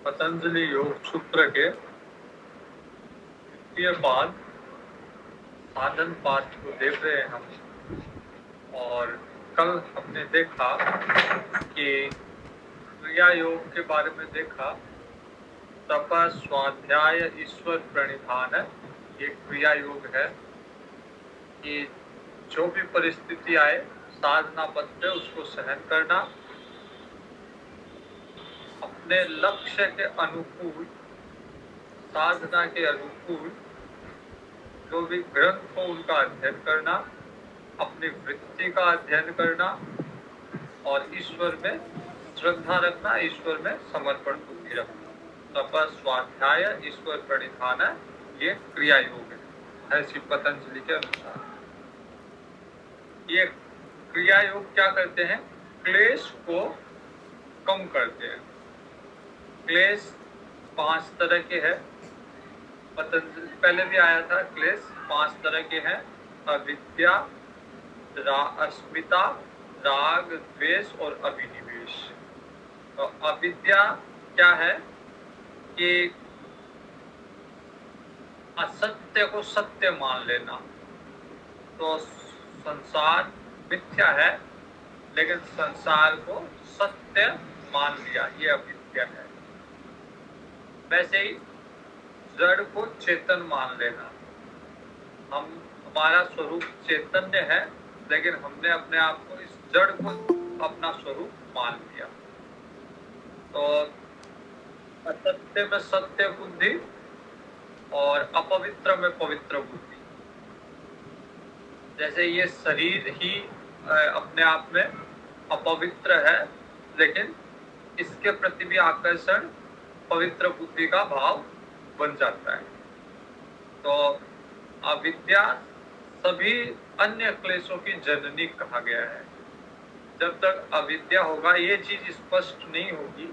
पतंजलि योग सूत्र के द्वितीय पाद साधन पाठ को देख रहे हैं हम। और कल हमने देखा कि क्रिया योग के बारे में देखा। तप स्वाध्याय ईश्वर प्रणिधान, ये क्रिया योग है कि जो भी परिस्थिति आए साधना पथ पे उसको सहन करना, अपने लक्ष्य के अनुकूल, साधना के अनुकूल जो भी ग्रंथ हो उनका अध्ययन करना, अपनी वृत्ति का अध्ययन करना और ईश्वर में श्रद्धा रखना, ईश्वर में समर्पण बुद्धि रखना। तप स्वाध्याय ईश्वर प्रणिधान, ये क्रिया योग है ऐसी पतंजलि के अनुसार। ये क्रिया योग क्या करते हैं? क्लेश को कम करते हैं। क्लेश 5 तरह के हैं। पतंजलि पहले भी आया था। क्लेश 5 तरह के हैं: अविद्या, अस्मिता, राग, द्वेष और अभिनिवेश। तो अविद्या क्या है कि असत्य को सत्य मान लेना। तो संसार मिथ्या है लेकिन संसार को सत्य मान लिया, ये अविद्या है। वैसे ही जड़ को चेतन मान लेना। हमारा स्वरूप चैतन्य है लेकिन हमने अपने आप को, इस जड़ को अपना स्वरूप मान लिया। तो असत्य में सत्य बुद्धि और अपवित्र में पवित्र बुद्धि। जैसे ये शरीर ही अपने आप में अपवित्र है लेकिन इसके प्रति भी आकर्षण पवित्र बुद्धि का भाव बन जाता है। तो अविद्या सभी अन्य क्लेशों की जननी कहा गया है। जब तक अविद्या होगा, ये चीज स्पष्ट नहीं होगी,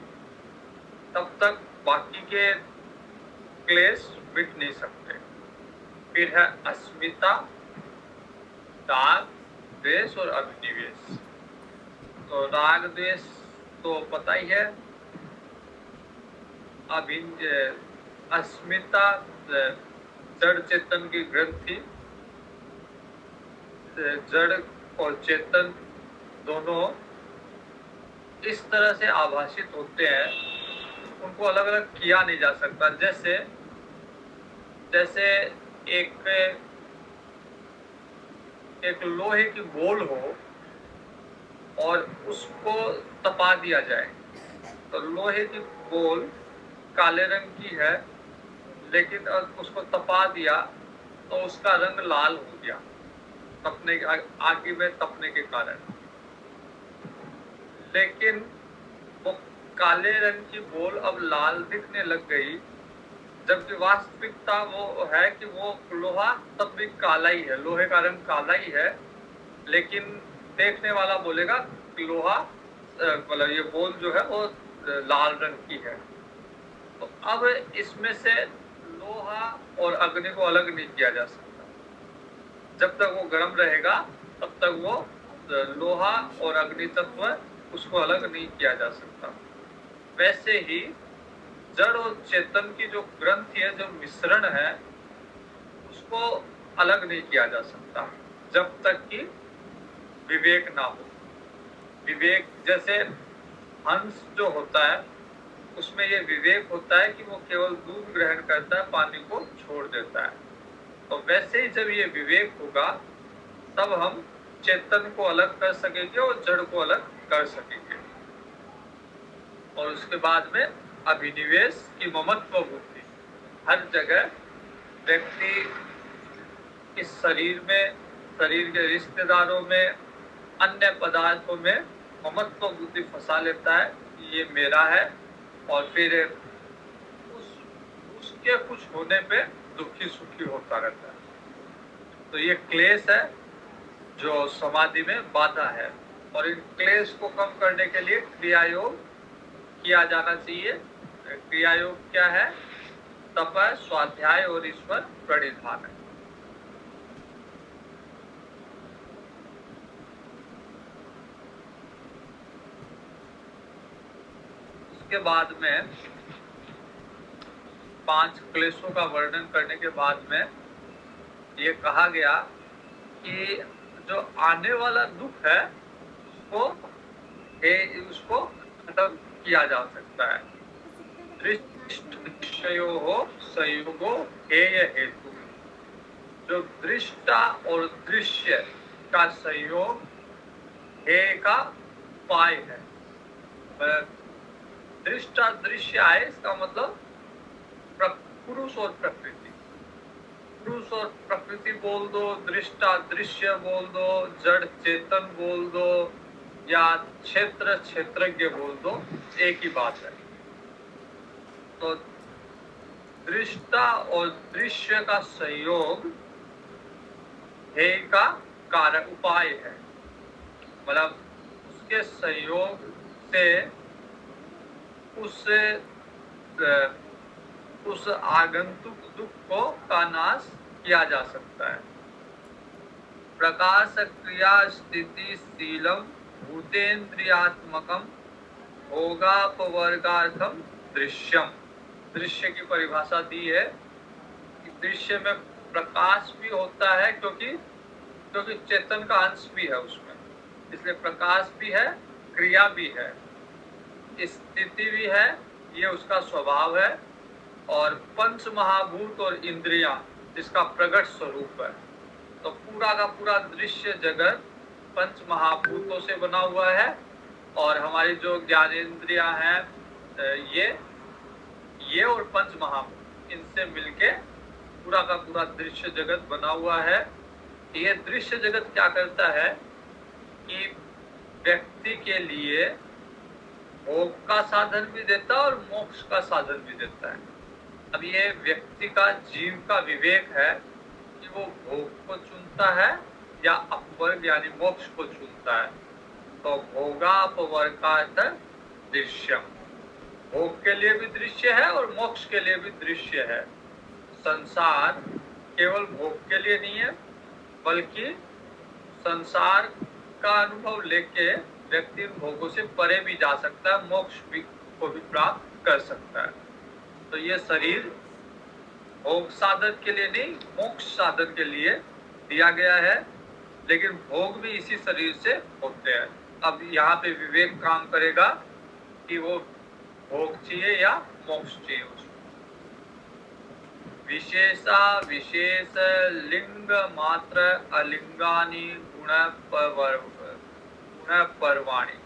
तब तक बाकी के क्लेश मिट नहीं सकते। फिर है अस्मिता, राग, द्वेष और अभिनिवेश। तो राग द्वेष तो पता ही है। अस्मिता जड़ चेतन की ग्रंथि, जड़ और चेतन दोनों इस तरह से आभाषित होते हैं, उनको अलग अलग किया नहीं जा सकता। जैसे जैसे एक लोहे की बोल हो और उसको तपा दिया जाए, तो लोहे की बोल काले रंग की है लेकिन उसको तपा दिया तो उसका रंग लाल हो गया, तपने आग में तपने के कारण। लेकिन वो काले रंग की बोल अब लाल दिखने लग गई, जबकि वास्तविकता वो है कि वो लोहा तब भी काला ही है, लोहे का रंग काला ही है, लेकिन देखने वाला बोलेगा कि लोहा मतलब ये बोल जो है वो लाल रंग की है। तो अब इसमें से लोहा और अग्नि को अलग नहीं किया जा सकता। जब तक वो गर्म रहेगा तब तक वो लोहा और अग्नि तत्व उसको अलग नहीं किया जा सकता। वैसे ही जड़ और चेतन की जो ग्रंथि है, जो मिश्रण है, उसको अलग नहीं किया जा सकता जब तक कि विवेक ना हो। विवेक जैसे हंस जो होता है उसमें ये विवेक होता है कि वो केवल दूध ग्रहण करता है, पानी को छोड़ देता है। तो वैसे ही जब ये विवेक होगा तब हम चेतन को अलग कर सकेंगे और जड़ को अलग कर सकेंगे। और उसके बाद में अभिनिवेश की ममत्व बुद्धि। हर जगह व्यक्ति इस शरीर में, शरीर के रिश्तेदारों में, अन्य पदार्थों में ममत्व बुद्धि फंसा लेता है, ये मेरा है, और फिर उसके कुछ होने पे दुखी सुखी होता रहता है। तो ये क्लेश है जो समाधि में बाधा है, और इन क्लेश को कम करने के लिए क्रिया योग किया जाना चाहिए। क्रिया योग क्या है? तप, स्वाध्याय और ईश्वर प्रणिधान है। उसके बाद में 5 क्लेशों का वर्णन करने के बाद में ये कहा गया कि जो आने वाला दुख है उसको खत्म किया जा सकता है। दृष्टयो संयोगो हेय हेतु, जो दृष्टा और दृश्य का संयोग हेय का उपाय है। दृष्टा दृश्य आए इसका मतलब पुरुष और प्रकृति, पुरुष और प्रकृति बोल दो, दृष्टा दृश्य बोल दो, जड़ चेतन बोल दो, या क्षेत्र क्षेत्रज्ञ बोल दो, एक ही बात है। तो दृष्टा और दृश्य का संयोग हेय का कारक उपाय है, मतलब उसके संयोग से उस आगंतुक दुख को का नाश किया जा सकता है। प्रकाश क्रिया स्थिति शीलम भूतेन्द्रियात्मकम भोगापवर्गार्थम दृश्यम। दृश्य की परिभाषा दी है कि दृश्य में प्रकाश भी होता है, क्योंकि चेतन का अंश भी है उसमें, इसलिए प्रकाश भी है, क्रिया भी है, स्थिति भी है, ये उसका स्वभाव है, और पंच महाभूत और इंद्रियां इसका प्रकट स्वरूप है। तो पूरा का पूरा दृश्य जगत पंच महाभूतों से बना हुआ है, और हमारी जो ज्ञानेंद्रियां हैं ये और पंच महाभूत इनसे मिलके पूरा का पूरा दृश्य जगत बना हुआ है। ये दृश्य जगत क्या करता है कि व्यक्ति के लिए भोग का साधन भी देता है और मोक्ष का साधन भी देता है। अब ये व्यक्ति का जीव का विवेक है कि वो भोग को चुनता है या अपवर्ग यानी मोक्ष को चुनता है। तो भोगापवर्गार्थ दृश्यम, भोग के लिए भी दृश्य है और मोक्ष के लिए भी दृश्य है। संसार केवल भोग के लिए नहीं है, बल्कि संसार का अनुभव लेके व्यक्ति भोगों से परे भी जा सकता है, मोक्ष को भी प्राप्त कर सकता है। तो ये शरीर भोग साधन के लिए नहीं, मोक्ष साधन के लिए दिया गया है, लेकिन भोग भी इसी शरीर से होते हैं। अब यहाँ पे विवेक काम करेगा कि वो भोग चाहिए या मोक्ष चाहिए उसको। विशेषा विशेष लिंग मात्र अलिंगानी गुण परवाणी,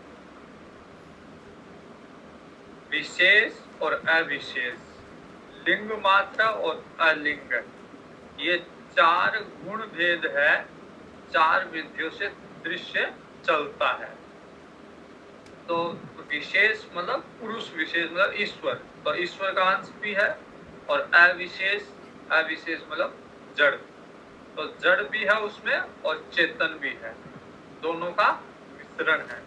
विशेष और अविशेष, लिंग मात्र और अलिंग, ये 4 गुण भेद है, 4 विधियों से दृश्य चलता है। तो विशेष मतलब पुरुष विशेष मतलब ईश्वर, तो ईश्वर का अंश भी है, और अविशेष मतलब जड़, तो जड़ भी है उसमें और चेतन भी है, दोनों का मिश्रण है।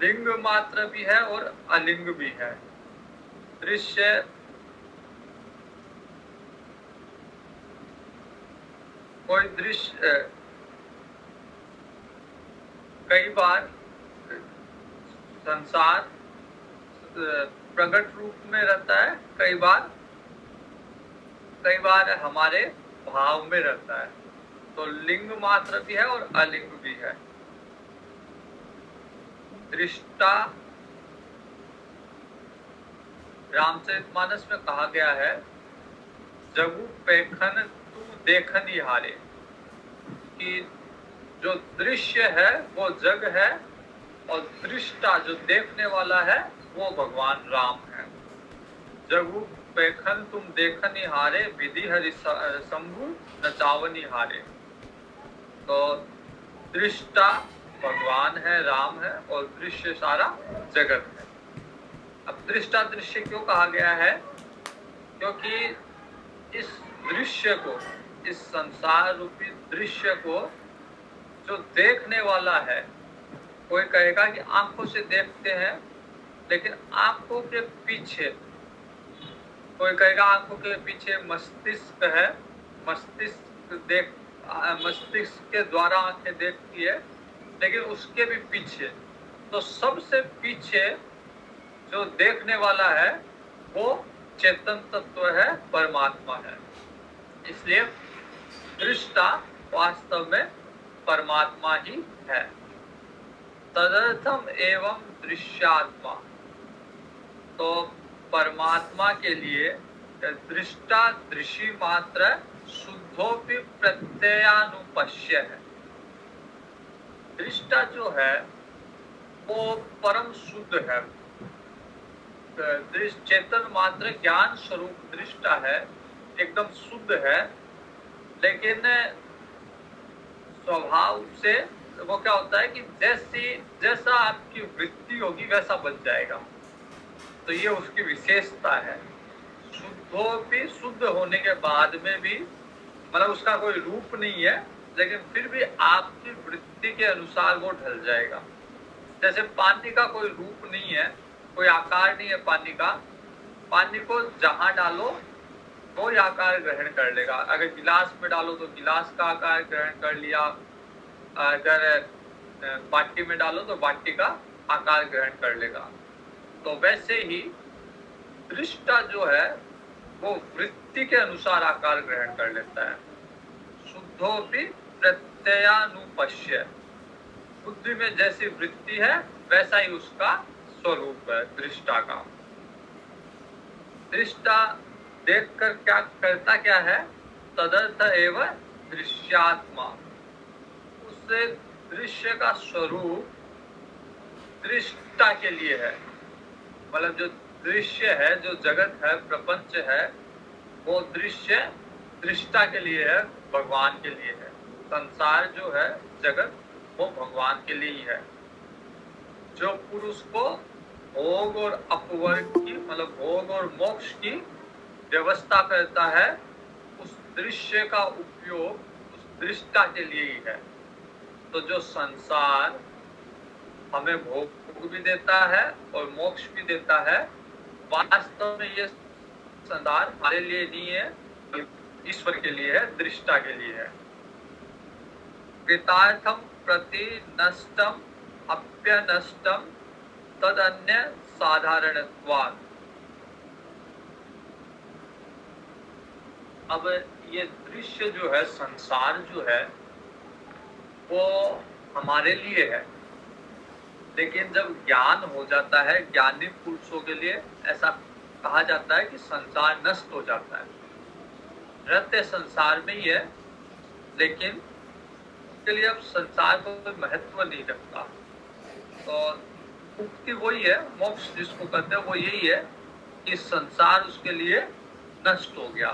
लिंग मात्र भी है और अलिंग भी है। दृश्य कोई दृश्य कई बार संसार प्रकट रूप में रहता है, कई बार हमारे भाव में रहता है। तो लिंग मात्र भी है और अलिंग भी है। दृष्टा रामचरितमानस में कहा गया है, जगु पेखन तू देखनी हारे, कि जो दृश्य है वो जग है, और दृष्टा जो देखने वाला है वो भगवान राम है। जगु पेखन तुम देखनी हारे, विधि हरि शंभु नचावनी हारे। तो दृष्टा भगवान है, राम है, और दृश्य सारा जगत है। अब दृष्टा दृश्य क्यों कहा गया है? क्योंकि इस दृश्य को, इस संसार रूपी दृश्य को जो देखने वाला है, कोई कहेगा कि आंखों से देखते हैं, लेकिन आंखों के पीछे, कोई कहेगा आंखों के पीछे मस्तिष्क है, मस्तिष्क के द्वारा आंखें देखती है, लेकिन उसके भी पीछे, तो सबसे पीछे जो देखने वाला है वो चेतन तत्व है, परमात्मा है। इसलिए दृष्टा वास्तव में परमात्मा ही है। तदर्थम एवं दृश्यात्मा, तो परमात्मा के लिए दृष्टा दृषि मात्र शुद्धोपि प्रत्ययानुपश्य है। दृष्टा जो है वो परम शुद्ध है, चेतन मात्र ज्ञान स्वरूप दृष्टा है, एकदम शुद्ध है, लेकिन स्वभाव से वो क्या होता है कि जैसा आपकी वृत्ति होगी वैसा बन जाएगा। तो ये उसकी विशेषता है। शुद्धोपि, शुद्ध होने के बाद में भी, मतलब उसका कोई रूप नहीं है, लेकिन फिर भी आपकी वृत्ति के अनुसार वो ढल जाएगा। जैसे पानी का कोई रूप नहीं है, कोई आकार नहीं है पानी का, पानी को जहां डालो वो आकार ग्रहण कर लेगा। अगर गिलास में डालो तो गिलास का आकार ग्रहण कर लिया, अगर बाटी में डालो तो बाटी का आकार ग्रहण कर लेगा। तो वैसे ही दृष्टा जो है वो वृत्ति के अनुसार आकार ग्रहण कर लेता है। शुद्धोपि प्रत्ययानुपश्य, बुद्धि में जैसी वृत्ति है वैसा ही उसका स्वरूप है दृष्टा का। दृष्टा देखकर क्या करता क्या है? तदर्थ एवं दृश्यात्मा, उससे दृश्य का स्वरूप दृष्टा के लिए है। मतलब जो दृश्य है, जो जगत है, प्रपंच है, वो दृश्य दृष्टा के लिए है, भगवान के लिए है। संसार जो है, जगत, वो भगवान के लिए ही है। जो पुरुष को भोग और अपवर्ग की, मतलब भोग और मोक्ष की व्यवस्था करता है, उस दृश्य का उपयोग उस दृष्टा के लिए ही है। तो जो संसार हमें भोग भी देता है और मोक्ष भी देता है, वास्तव में ये संसार हमारे लिए नहीं है, ईश्वर के लिए है, दृष्टा के लिए है। कृतार्थम प्रति नष्टम अप्यनष्टम तदन्य साधारणत्वात्। अब ये दृश्य जो है, संसार जो है, वो हमारे लिए है, लेकिन जब ज्ञान हो जाता है, ज्ञानी पुरुषों के लिए ऐसा कहा जाता है कि संसार नष्ट हो जाता है। रहते संसार में ही है, लेकिन उसके लिए अब संसार को कोई महत्व नहीं रखता। तो मुक्ति वही है, मोक्ष जिसको कहते हैं वो यही है कि संसार उसके लिए नष्ट हो गया।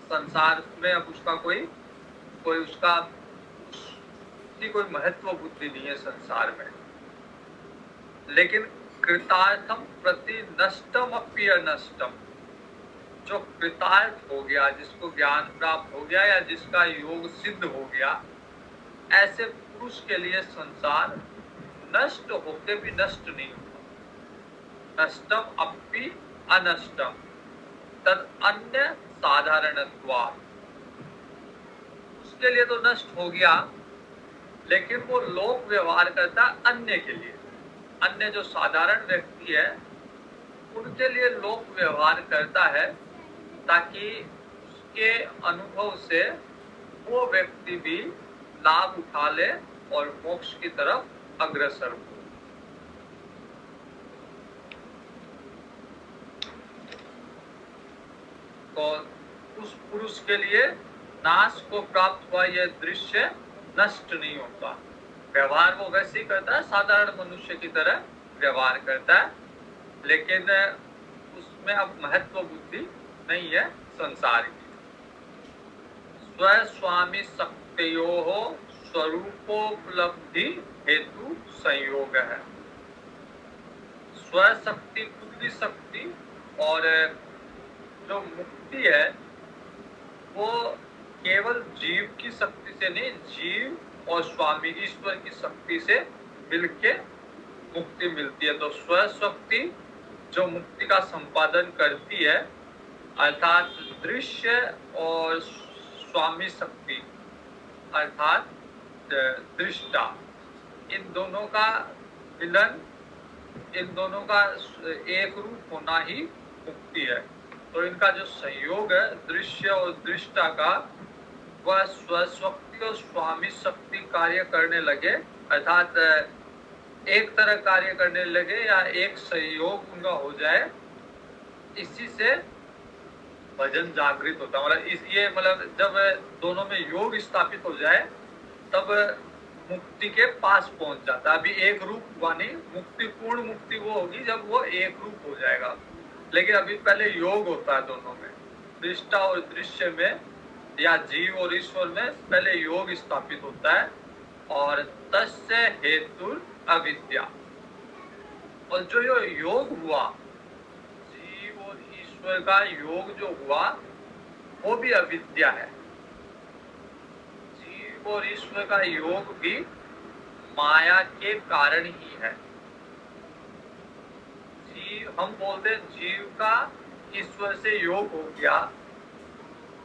संसार में अब उसका कोई उसका कोई महत्व बुद्धि नहीं है संसार में। लेकिन कृतार्थम प्रति नष्टम अपि अनष्टम, जो कृतार्थ हो गया, जिसको ज्ञान प्राप्त हो गया या जिसका योग सिद्ध हो गया, ऐसे पुरुष के लिए संसार नष्ट होके भी नष्ट नहीं होता। नष्टम अपि अनष्टम तद अन्य साधारणत्वात्, उसके लिए तो नष्ट हो गया, लेकिन वो लोक व्यवहार करता अन्य के लिए। अन्य जो साधारण व्यक्ति है, उनके लिए लोक व्यवहार करता है, ताकि उसके अनुभव से वो व्यक्ति भी लाभ उठा ले और मोक्ष की तरफ अग्रसर हो। तो उस पुरुष के लिए नाश को प्राप्त हुआ यह दृश्य नष्ट नहीं होता। व्यवहार वो वैसे ही करता है, साधारण मनुष्य की तरह व्यवहार करता है, लेकिन उसमें अब महत्व बुद्धि नहीं है संसार की। स्वस्वामी शक्तियों स्वरूपोपलब्धि हेतु संयोग है। स्वशक्ति, खुद की शक्ति, और जो मुक्ति है वो केवल जीव की शक्ति से नहीं, जीव और स्वामी ईश्वर की शक्ति से मिलके मुक्ति मिलती है। तो स्वशक्ति जो मुक्ति का संपादन करती है, अर्थात दृश्य और स्वामी शक्ति अर्थात दृष्टा, इन दोनों का मिलन, इन दोनों का एक रूप होना ही मुक्ति है। तो इनका जो संयोग है दृश्य और दृष्टा का, वह स्वशक्ति और स्वामी शक्ति कार्य करने लगे, अर्थात एक तरह कार्य करने लगे या एक संयोग उनका हो जाए, इसी से भजन जागृत होता है। मतलब इस ये मतलब जब दोनों में योग स्थापित हो जाए तब मुक्ति के पास पहुंच जाता है। अभी एक रूप हुआ नहीं, मुक्ति पूर्ण मुक्ति वो होगी जब वो एक रूप हो जाएगा, लेकिन अभी पहले योग होता है दोनों में, दृष्टा और दृश्य में या जीव और ईश्वर में पहले योग स्थापित होता है। और तस्य हेतु अविद्या, और जो ये योग हुआ, जीव और ईश्वर का योग जो हुआ वो भी अविद्या है। जीव और ईश्वर का योग भी माया के कारण ही है। जीव, हम बोलते हैं जीव का ईश्वर से योग हो गया,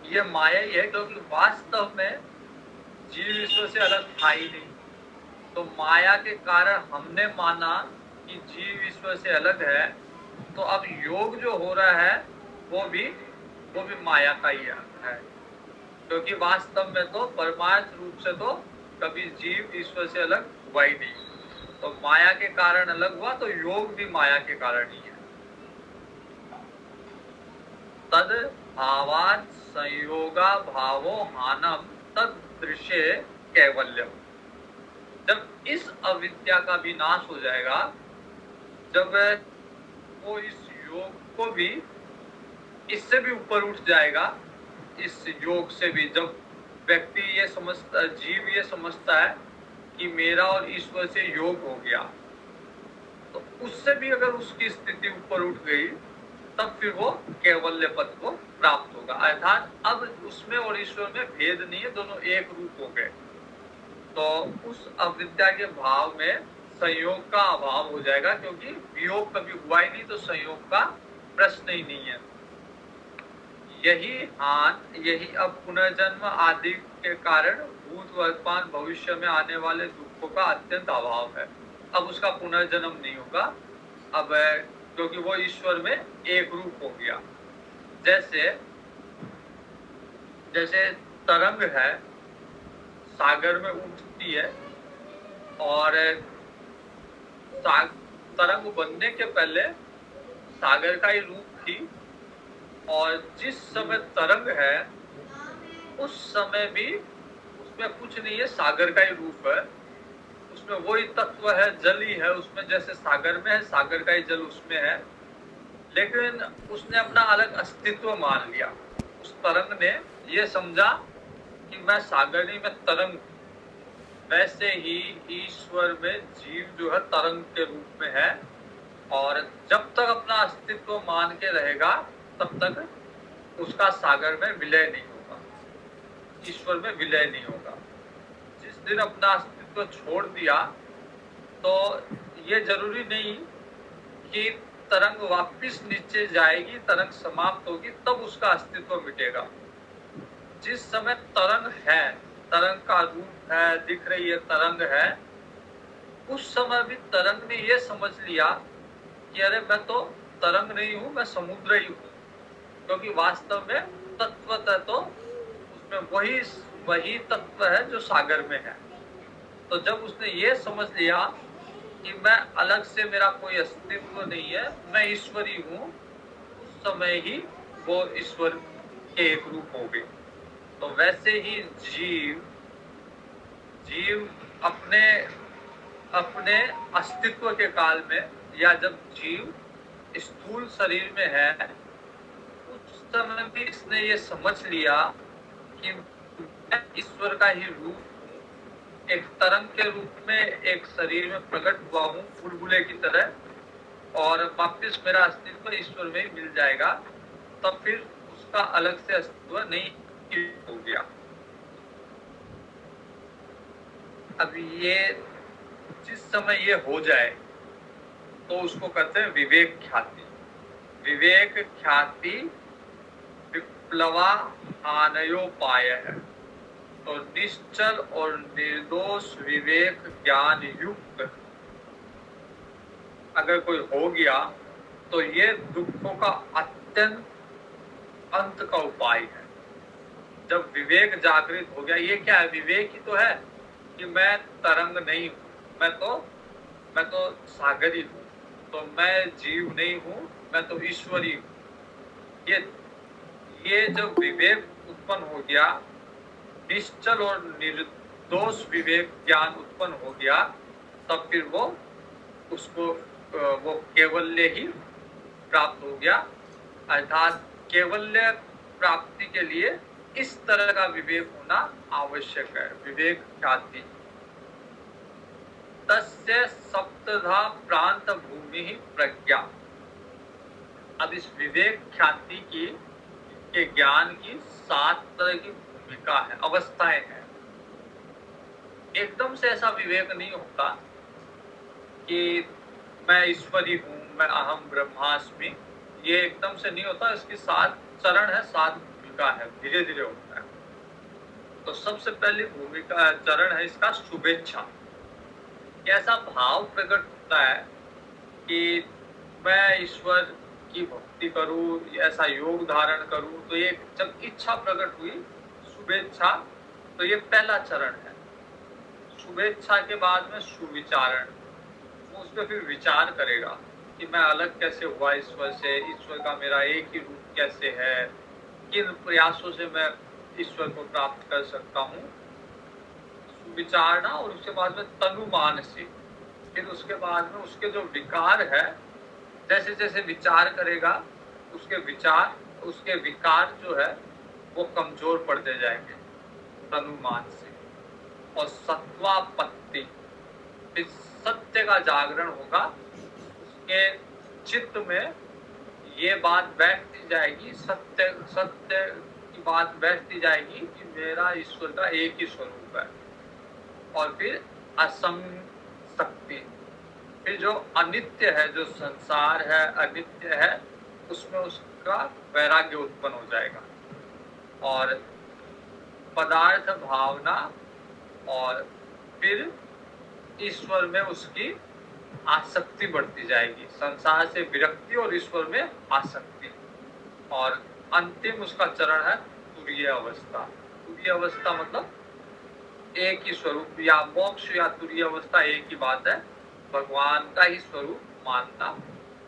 ये माया ही है, क्योंकि वास्तव में जीव ईश्वर से अलग था ही नहीं। तो माया के कारण हमने माना कि जीव ईश्वर से अलग है, तो अब योग जो हो रहा है वो भी माया का ही है, क्योंकि वास्तव में तो परमार्थ रूप से तो कभी जीव ईश्वर से अलग हुआ ही नहीं। तो माया के कारण अलग हुआ, तो योग भी माया के कारण ही है। तद भावात संयोगा भावो हानम तद दृश्य कैवल्यम। जब इस अविद्या का विनाश हो जाएगा, जब वो इस योग को भी इससे भी ऊपर उठ जाएगा, इस योग से भी जब व्यक्ति ये समझता, जीव ये समझता है कि मेरा और ईश्वर से योग हो गया, तो उससे भी अगर उसकी स्थिति ऊपर उठ गई तब फिर वो कैवल्य पद को प्राप्त होगा। अर्थात अब उसमें और ईश्वर में भेद नहीं है, दोनों एक रूप हो गए। तो उस अविद्या के भाव में संयोग का अभाव हो जाएगा, क्योंकि वियोग कभी हुआ ही नहीं, तो संयोग का प्रश्न ही नहीं है। यही अब पुनर्जन्म आदि के कारण भूत वर्तमान भविष्य में आने वाले दुखों का अत्यंत अभाव है। अब उसका पुनर्जन्म नहीं होगा, अब क्योंकि वो ईश्वर में एक रूप हो गया। जैसे तरंग है, सागर में उठती है, और तरंग बनने के पहले सागर का ही रूप थी, और जिस समय तरंग है उस समय भी उसमें कुछ नहीं है, सागर का ही रूप है, उसमें वही तत्व है, जल ही है उसमें, जैसे सागर में है, सागर का ही जल उसमें है, लेकिन उसने अपना अलग अस्तित्व मान लिया। उस तरंग ने ये समझा कि मैं सागर नहीं, मैं तरंग। वैसे ही ईश्वर में जीव जो है तरंग के रूप में है, और जब तक अपना अस्तित्व मान के रहेगा तब तक उसका सागर में विलय नहीं होगा, ईश्वर में विलय नहीं होगा। जिस दिन अपना अस्तित्व छोड़ दिया, तो ये जरूरी नहीं कि तरंग वापस नीचे जाएगी, तरंग समाप्त होगी तब उसका अस्तित्व मिटेगा। जिस समय तरंग है, तरंग का रूप है, दिख रही है तरंग है, उस समय भी तरंग ने ये समझ लिया कि अरे मैं तो तरंग नहीं हूं, मैं समुद्र ही हूं, क्योंकि वास्तव में तत्वतः तो उसमें वही तत्व है जो सागर में है। तो जब उसने ये समझ लिया कि मैं अलग से, मेरा कोई अस्तित्व नहीं है, मैं ईश्वरी हूँ, उस समय ही वो ईश्वर के एक रूप हो गए। तो वैसे ही जीव अपने अस्तित्व के काल में, या जब जीव स्थूल शरीर में है, उस समय भी इसने ये समझ लिया कि मैं ईश्वर का ही रूप, एक तरंग के रूप में एक शरीर में प्रकट हुआ हूँ बुलबुले की तरह, और वापस मेरा अस्तित्व ईश्वर में ही मिल जाएगा, तब फिर उसका अलग से अस्तित्व नहीं हो गया। अब ये जिस समय ये हो जाए तो उसको कहते हैं विवेक ख्याति। विवेक ख्याति विप्लवा आनयोपाय है। तो निश्चल और निर्दोष विवेक ज्ञान युक्त अगर कोई हो गया, तो ये दुखों का अत्यंत अंत का उपाय है। जब विवेक जागृत हो गया, ये क्या है? विवेक ही तो है कि मैं तरंग नहीं हूँ, मैं तो सागर ही हूँ, तो मैं जीव नहीं हूँ, मैं तो ईश्वरी हूँ। ये जब विवेक उत्पन्न हो गया, निश्चल और निर्दोष विवेक ज्ञान उत्पन्न हो गया, तब फिर वो उसको वो कैवल्य ही प्राप्त हो गया। अर्थात कैवल्य प्राप्ति के लिए इस तरह का विवेक होना आवश्यक है। विवेक ख्याति तस्य सप्तधा प्रांत भूमि ही प्रज्ञा। अब इस विवेक ख्याति की के ज्ञान की 7 तरह की भूमिका है, अवस्थाएं हैं। एकदम से ऐसा विवेक नहीं होता कि मैं ईश्वरी हूँ, मैं अहम ब्रह्मास्मि, ये एकदम से नहीं होता। इसकी 7 चरण है, 7 भूमिका है, धीरे धीरे होता है। तो सबसे पहली भूमिका चरण है इसका शुभेच्छा। कैसा भाव प्रकट होता है कि मैं ईश्वर की भक्ति करूं, ऐसा योग धारण करूं, तो ये जब इच्छा प्रकट हुई शुभेच्छा, तो ये पहला चरण है। शुभेच्छा के बाद में सुविचारण, वो उस पर फिर विचार करेगा कि मैं अलग कैसे हुआ ईश्वर से, ईश्वर का मेरा एक ही रूप कैसे है, किन प्रयासों से मैं ईश्वर को प्राप्त कर सकता हूँ। सुविचारना, और उसके बाद में तनुमान से, फिर उसके बाद में उसके जो विकार है, जैसे जैसे विचार करेगा उसके विकार जो है वो कमजोर पड़ते जाएंगे तनुमान से। और सत्वापत्ति, फिर सत्य का जागरण होगा उसके चित्त में। ये बात बैठती जाएगी, सत्य की बात बैठती जाएगी कि मेरा ईश्वर का एक ही स्वरूप है। और फिर असंग शक्ति, फिर जो अनित्य है, जो संसार है अनित्य है, उसमें उसका वैराग्य उत्पन्न हो जाएगा। और पदार्थ भावना, और फिर ईश्वर में उसकी आसक्ति बढ़ती जाएगी, संसार से विरक्ति और ईश्वर में आसक्ति। और अंतिम उसका चरण है तुरीय अवस्था। तुरीय अवस्था मतलब एक ही स्वरूप, या मोक्ष या तुरीय अवस्था एक ही बात है, भगवान का ही स्वरूप मानना।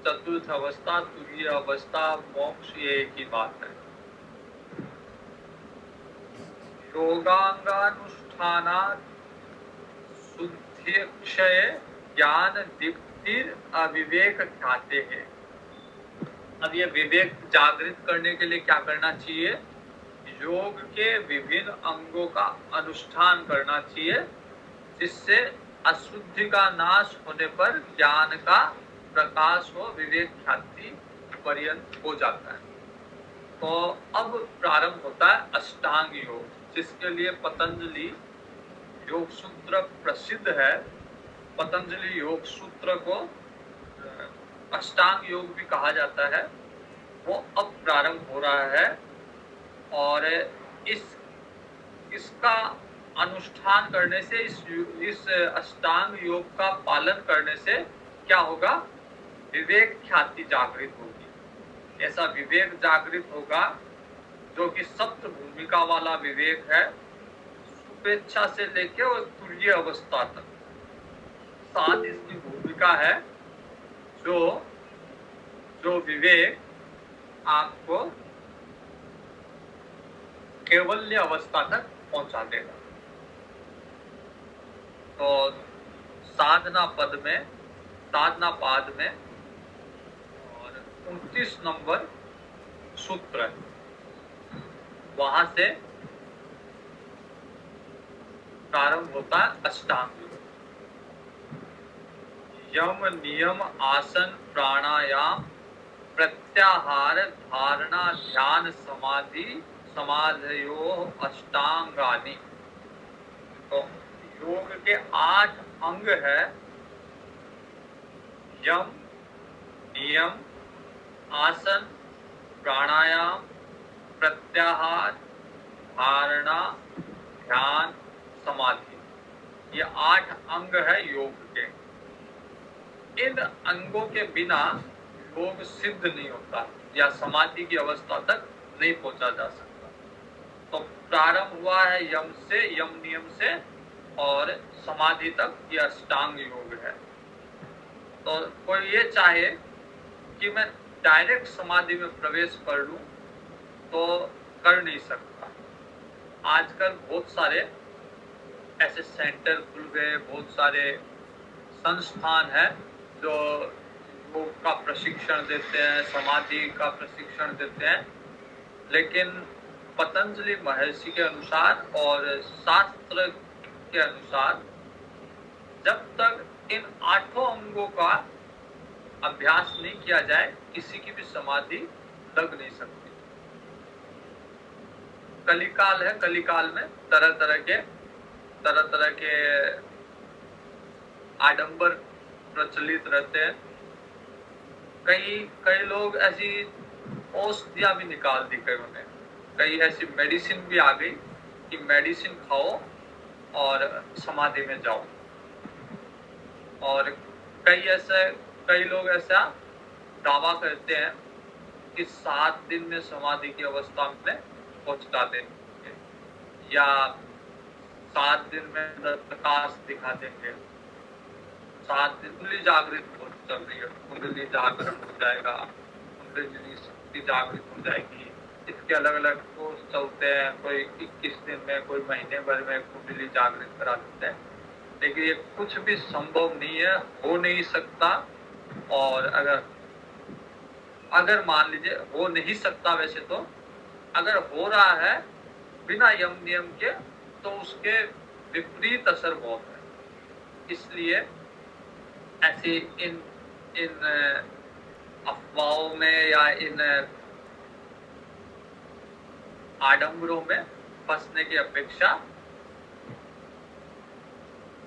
चतुर्थ अवस्था, तुरीय अवस्था, मोक्ष, ये एक ही बात है। योगांगानुष्ठानात् शुद्धिक्षय ज्ञान दीप्तिर अविवेक ख्याते हैं। अब ये विवेक जागृत करने के लिए क्या करना चाहिए? योग के विभिन्न अंगों का अनुष्ठान करना चाहिए, जिससे अशुद्धि का नाश होने पर ज्ञान का प्रकाश हो, विवेक ख्याति पर्यंत हो जाता है। तो अब प्रारंभ होता है अष्टांग योग, जिसके लिए पतंजलि योग सूत्र प्रसिद्ध है। पतंजलि योग सूत्र को अष्टांग योग भी कहा जाता है। वो अब प्रारंभ हो रहा है, और इसका अनुष्ठान करने से, इस अष्टांग योग का पालन करने से क्या होगा? विवेक ख्याति जागृत होगी। ऐसा विवेक जागृत होगा जो कि सप्त भूमिका वाला विवेक है, शुभेच्छा से लेके और तुरीय अवस्था तक 7 इसकी भूमिका है, जो विवेक आपको कैवल्य अवस्था तक पहुंचा देगा। तो साधना पाद में और 29 नंबर सूत्र, वहां से प्रारंभ होता है अष्टांग योग। यम नियम आसन प्राणायाम प्रत्याहार धारणा ध्यान समाधि समाधयो अष्टांगानि। तो योग के 8 अंग है। यम, नियम, आसन, प्राणायाम, प्रत्याहार, धारणा, ध्यान, समाधि, ये 8 अंग है योग के। इन अंगों के बिना योग सिद्ध नहीं होता, या समाधि की अवस्था तक नहीं पहुंचा जा सकता। तो प्रारंभ हुआ है यम से, यम नियम से, और समाधि तक ये अष्टांग योग है। तो कोई ये चाहे कि मैं डायरेक्ट समाधि में प्रवेश कर लूं तो कर नहीं सकता। आजकल बहुत सारे ऐसे सेंटर खुल गए, बहुत सारे संस्थान हैं जो योग का प्रशिक्षण देते हैं, समाधि का प्रशिक्षण देते हैं, लेकिन पतंजलि महर्षि के अनुसार और शास्त्र के अनुसार जब तक इन 8 अंगों का अभ्यास नहीं किया जाए किसी की भी समाधि लग नहीं सकती। कलिकाल है, कलिकाल में तरह तरह के आडंबर प्रचलित रहते हैं। कई लोग ऐसी औषधियां भी निकाल दी कईयों ने, कई ऐसी मेडिसिन भी आ गई कि मेडिसिन खाओ और समाधि में जाओ। और कई लोग ऐसा दावा करते हैं कि 7 दिन में समाधि की अवस्था में पहुंचा देंगे, या 7 दिन में प्रकाश दिखा देंगे, 7 दिन कुंडली जागृत चल रही है, कुंडली जागरण हो जाएगा, कुंडली शक्ति जागृत हो जाएगी। इसके अलग अलग कोर्स चलते हैं, कोई 21 दिन में, कोई महीने भर में कुंडली जागृत करा देते हैं, लेकिन ये कुछ भी संभव नहीं है, हो नहीं सकता। और अगर मान लीजिए हो नहीं सकता, वैसे तो अगर हो रहा है बिना यम नियम के तो उसके विपरीत असर बहुत है। इसलिए ऐसी इन अफवाहों में या इन आडंबरों में फंसने की अपेक्षा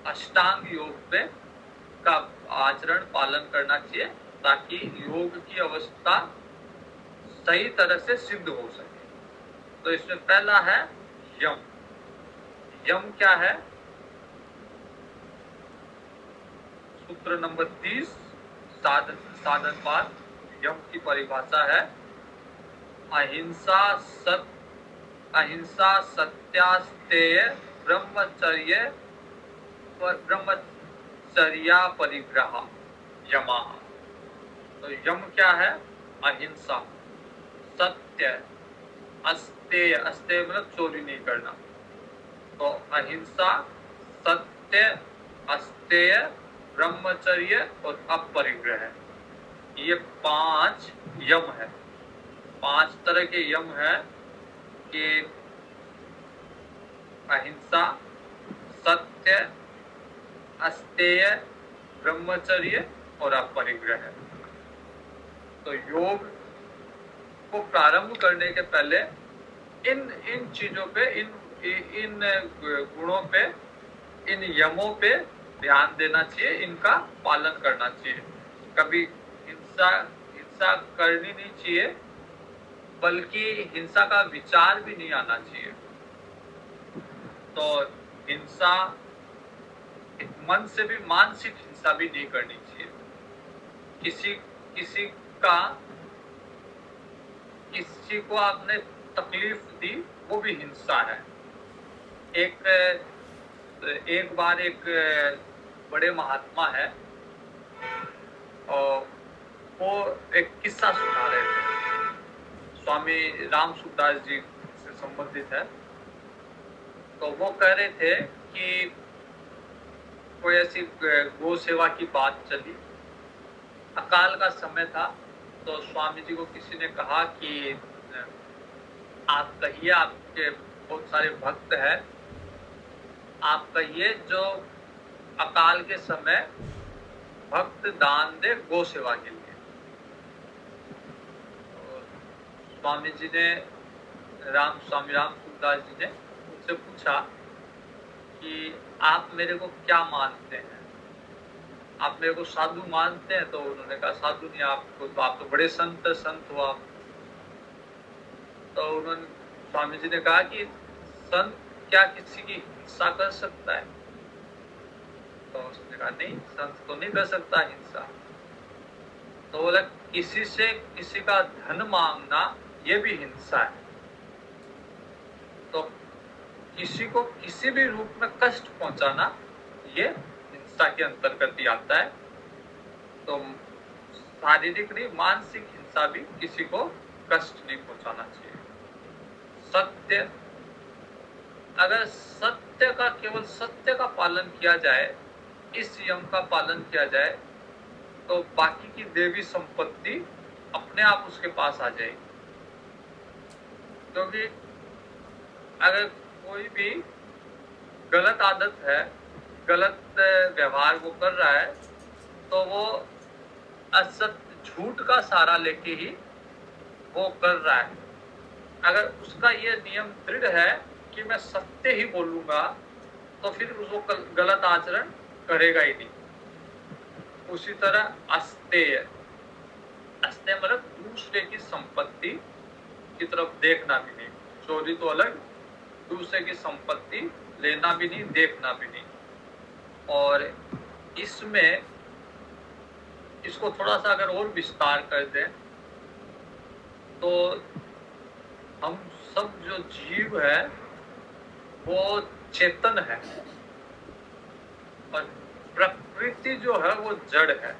अष्टांग योग पे का आचरण पालन करना चाहिए, ताकि योग की अवस्था सही तरह से सिद्ध हो सके। तो इसमें पहला है यम। यम क्या है? सूत्र नंबर 30 साधन पाठ। यम की परिभाषा है अहिंसा सत्यास्तेय ब्रह्मचर्या परिग्रह यमा। तो यम क्या है? अहिंसा, सत्य, अस्तेय, अस्तेय मतलब चोरी नहीं करना। तो अहिंसा, सत्य, अस्तेय, ब्रह्मचर्य और अपरिग्रह, ये 5 यम है। 5 तरह के यम है कि अहिंसा, सत्य, अस्तेय, ब्रह्मचर्य और अपरिग्रह। तो योग को प्रारंभ करने के पहले इन चीजों पे, इन गुणों पे, इन यमों पे ध्यान देना चाहिए, इनका पालन करना चाहिए। कभी हिंसा करनी नहीं चाहिए, बल्कि हिंसा का विचार भी नहीं आना चाहिए। तो हिंसा मन से भी, मानसिक हिंसा भी नहीं करनी चाहिए। किसी को आपने तकलीफ दी, वो भी हिंसा है। एक बार एक बड़े महात्मा है और वो एक किस्सा सुना रहे थे, स्वामी राम सुखदास जी से संबंधित है। तो वो कह रहे थे कि कोई ऐसी गौ सेवा की बात चली, अकाल का समय था। तो स्वामी जी को किसी ने कहा कि आप कहिए, आपके बहुत सारे भक्त हैं, आप कहिए जो अकाल के समय भक्त दान दे गौ सेवा के लिए। तो स्वामी जी ने, स्वामी राम सुखदास जी ने उनसे पूछा कि आप मेरे को क्या मानते हैं, आप मेरे को साधु मानते हैं? तो उन्होंने कहा साधु नहीं, आपको तो, आप तो बड़े संत हो आप। तो उन्होंने, स्वामी जी ने कहा कि संत क्या किसी की हिंसा कर सकता है? तो उसने कहा नहीं, संत तो नहीं कर सकता हिंसा। तो बोला किसी से किसी का धन मांगना ये भी हिंसा है। तो किसी को किसी भी रूप में कष्ट पहुंचाना ये हिंसा के अंतर्गत ही आता है। तो शारीरिक नहीं, मानसिक हिंसा भी किसी को कष्ट नहीं पहुंचाना चाहिए। सत्य, अगर सत्य का, केवल सत्य का पालन किया जाए, इस यम का पालन किया जाए, तो बाकी की देवी संपत्ति अपने आप उसके पास आ जाएगी। क्योंकि अगर कोई भी गलत आदत है, गलत व्यवहार वो कर रहा है, तो वो असत्य, झूठ का सहारा लेके ही वो कर रहा है। अगर उसका ये नियम दृढ़ है कि मैं सत्य ही बोलूंगा, तो फिर उसको गलत आचरण करेगा ही नहीं। उसी तरह अस्तेय, अस्तेय मतलब दूसरे की संपत्ति की तरफ देखना भी नहीं। चोरी तो अलग, दूसरे की संपत्ति लेना भी नहीं, देखना भी नहीं। और इसमें इसको थोड़ा सा अगर और विस्तार कर दें, तो हम सब जो जीव है वो चेतन है, और प्रकृति जो है वो जड़ है।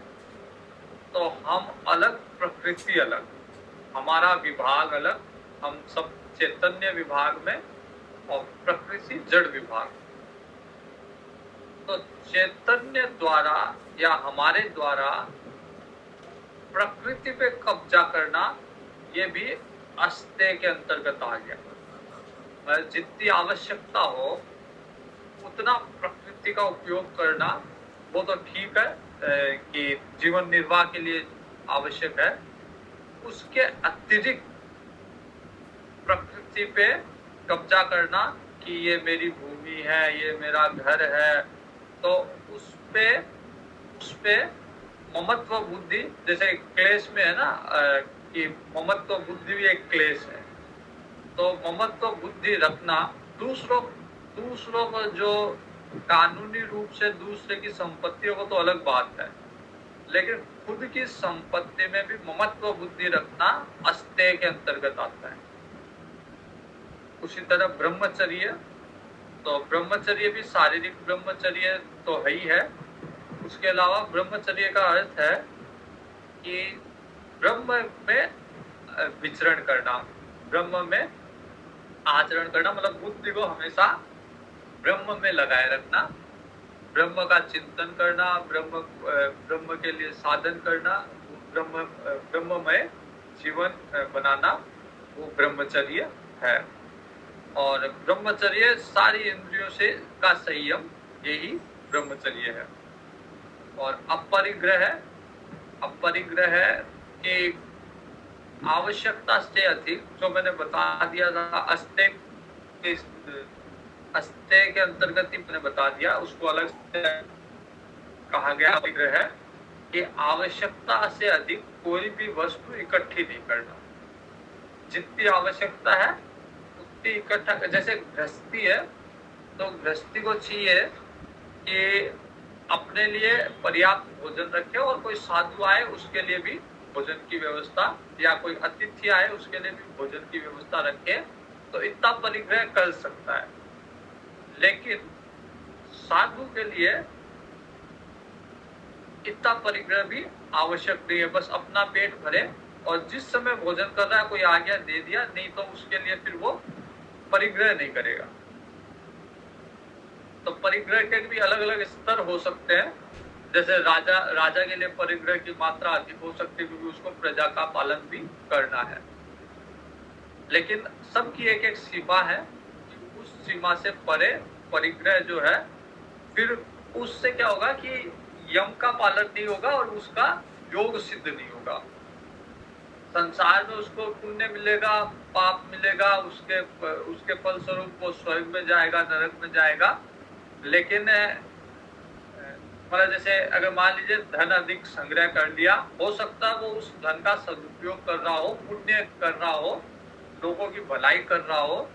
तो हम अलग, प्रकृति अलग, हमारा विभाग अलग, हम सब चैतन्य विभाग में और प्रकृति जड़ विभाग। तो चैतन्य द्वारा या हमारे द्वारा प्रकृति पे कब्जा करना, ये भी अस्तेय के अंतर्गत आ गया। जितनी आवश्यकता हो उतना प्रकृति का उपयोग करना वो तो ठीक है कि जीवन निर्वाह के लिए आवश्यक है। उसके अतिरिक्त प्रकृति पे कब्जा करना कि ये मेरी भूमि है, ये मेरा घर है, तो उस पे ममत्व बुद्धि, जैसे क्लेश में है ना कि ममत्व बुद्धि भी एक क्लेश है। तो ममत्व बुद्धि रखना, दूसरों को जो कानूनी रूप से दूसरे की संपत्ति हो तो अलग बात है, लेकिन खुद की संपत्ति में भी ममत्व बुद्धि रखना अस्तेय के अंतर्गत आता है। उसी तरह ब्रह्मचर्य, तो ब्रह्मचर्य भी शारीरिक ब्रह्मचर्य तो है ही है। उसके अलावा ब्रह्मचर्य का अर्थ है कि ब्रह्म में विचरण करना, ब्रह्म में आचरण करना, मतलब बुद्धि को हमेशा ब्रह्म में लगाए रखना, ब्रह्म का चिंतन करना, ब्रह्म के लिए साधन करना, ब्रह्ममय जीवन बनाना, वो ब्रह्मचर्य है। और ब्रह्मचर्य सारी इंद्रियों से का संयम, यही ब्रह्मचर्य है। और अपरिग्रह, अपरिग्रह की आवश्यकता से अधिक, जो मैंने बता दिया था अस्तेय के अंतर्गत ही मैंने बता दिया, उसको अलग से कहा गया अपरिग्रह कि आवश्यकता से अधिक कोई भी वस्तु इकट्ठी नहीं करना। जितनी आवश्यकता है उतनी इकट्ठा, जैसे गृहस्थी है तो गृहस्थी को चाहिए कि अपने लिए पर्याप्त भोजन रखे, और कोई साधु आए उसके लिए भी भोजन की व्यवस्था, या कोई अतिथि आए उसके लिए भी भोजन की व्यवस्था रखे, तो इतना परिग्रह कर सकता है। लेकिन साधु के लिए इतना परिग्रह भी आवश्यक नहीं है। बस अपना पेट भरे, और जिस समय भोजन कर रहा है कोई आ गया दे दिया, नहीं तो उसके लिए फिर वो परिग्रह नहीं करेगा। तो परिग्रह के भी अलग अलग स्तर हो सकते हैं। जैसे राजा के लिए परिग्रह की मात्रा अधिक हो सकती है, क्योंकि उसको प्रजा का पालन भी करना है। लेकिन सबकी एक एक सीमा है कि उस सीमा से परे परिग्रह जो है, फिर उससे क्या होगा कि यम का पालन नहीं होगा और उसका योग सिद्ध नहीं होगा। संसार में उसको पुण्य मिलेगा, पाप मिलेगा, उसके फलस्वरूप वो स्वर्ग में जाएगा, नरक में जाएगा। लेकिन मतलब जैसे अगर मान लीजिए धन अधिक संग्रह कर लिया, हो सकता है वो उस धन का सदुपयोग कर रहा हो, पुण्य कर रहा हो, लोगों की भलाई कर रहा हो,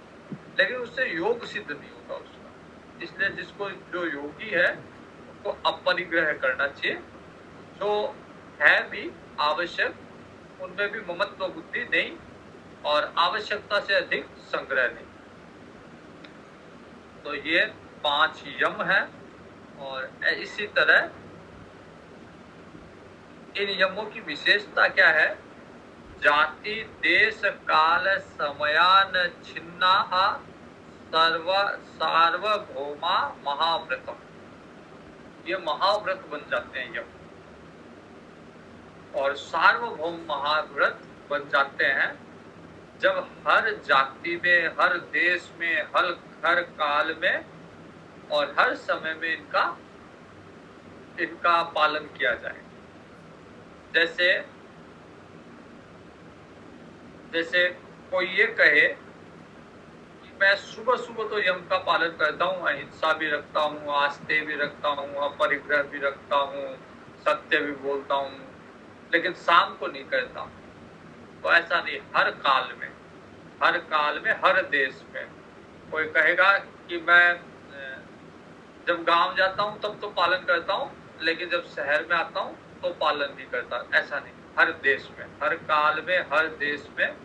लेकिन उससे योग सिद्ध नहीं होगा उसका। इसलिए जिसको, जो योगी है उसको अपरिग्रह करना चाहिए। जो है भी आवश्यक, उनमें भी ममत्व बुद्धि नहीं, और आवश्यकता से अधिक संग्रह नहीं। तो ये 5 यम है। और इसी तरह इन यमों की विशेषता क्या है? जाति देश काल समयान छिन्ना सार्वभौमा महाव्रतम। ये महाव्रत बन जाते हैं यम, और सार्वभौम महाव्रत बन जाते हैं जब हर जाति में, हर देश में, हर काल में और हर समय में इनका पालन किया जाए। जैसे कोई ये कहे कि मैं सुबह सुबह तो यम का पालन करता हूँ, अहिंसा भी रखता हूँ, आस्ते भी रखता हूँ, अपरिग्रह भी रखता हूँ, सत्य भी बोलता हूँ, लेकिन शाम को नहीं करता। तो ऐसा नहीं, हर काल में, हर देश में। कोई कहेगा कि मैं जब गांव जाता हूँ तब तो पालन करता हूँ, लेकिन जब शहर में आता हूँ तो पालन नहीं करता। ऐसा नहीं, हर देश में, हर काल में, हर देश में,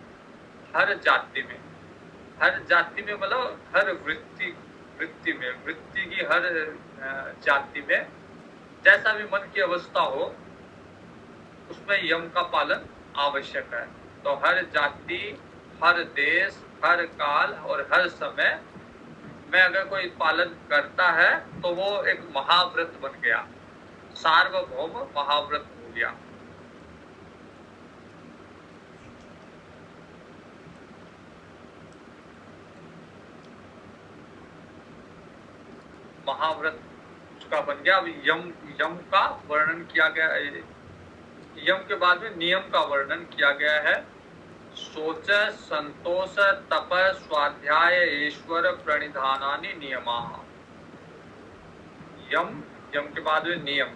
हर जाति में मतलब हर वृत्ति में, वृत्ति की हर जाति में जैसा भी मन की अवस्था हो उसमें यम का पालन आवश्यक है। तो हर जाति, हर देश, हर काल और हर समय में अगर कोई पालन करता है तो वो एक महाव्रत बन गया, सार्वभौम महाव्रत हो गया। महाव्रत उसका बन गया। अब यम का वर्णन किया गया, यम के बाद में नियम का वर्णन किया गया है। शोच संतोष तप स्वाध्याय ईश्वर प्रणिधानानि नियमा। यम के बाद में नियम।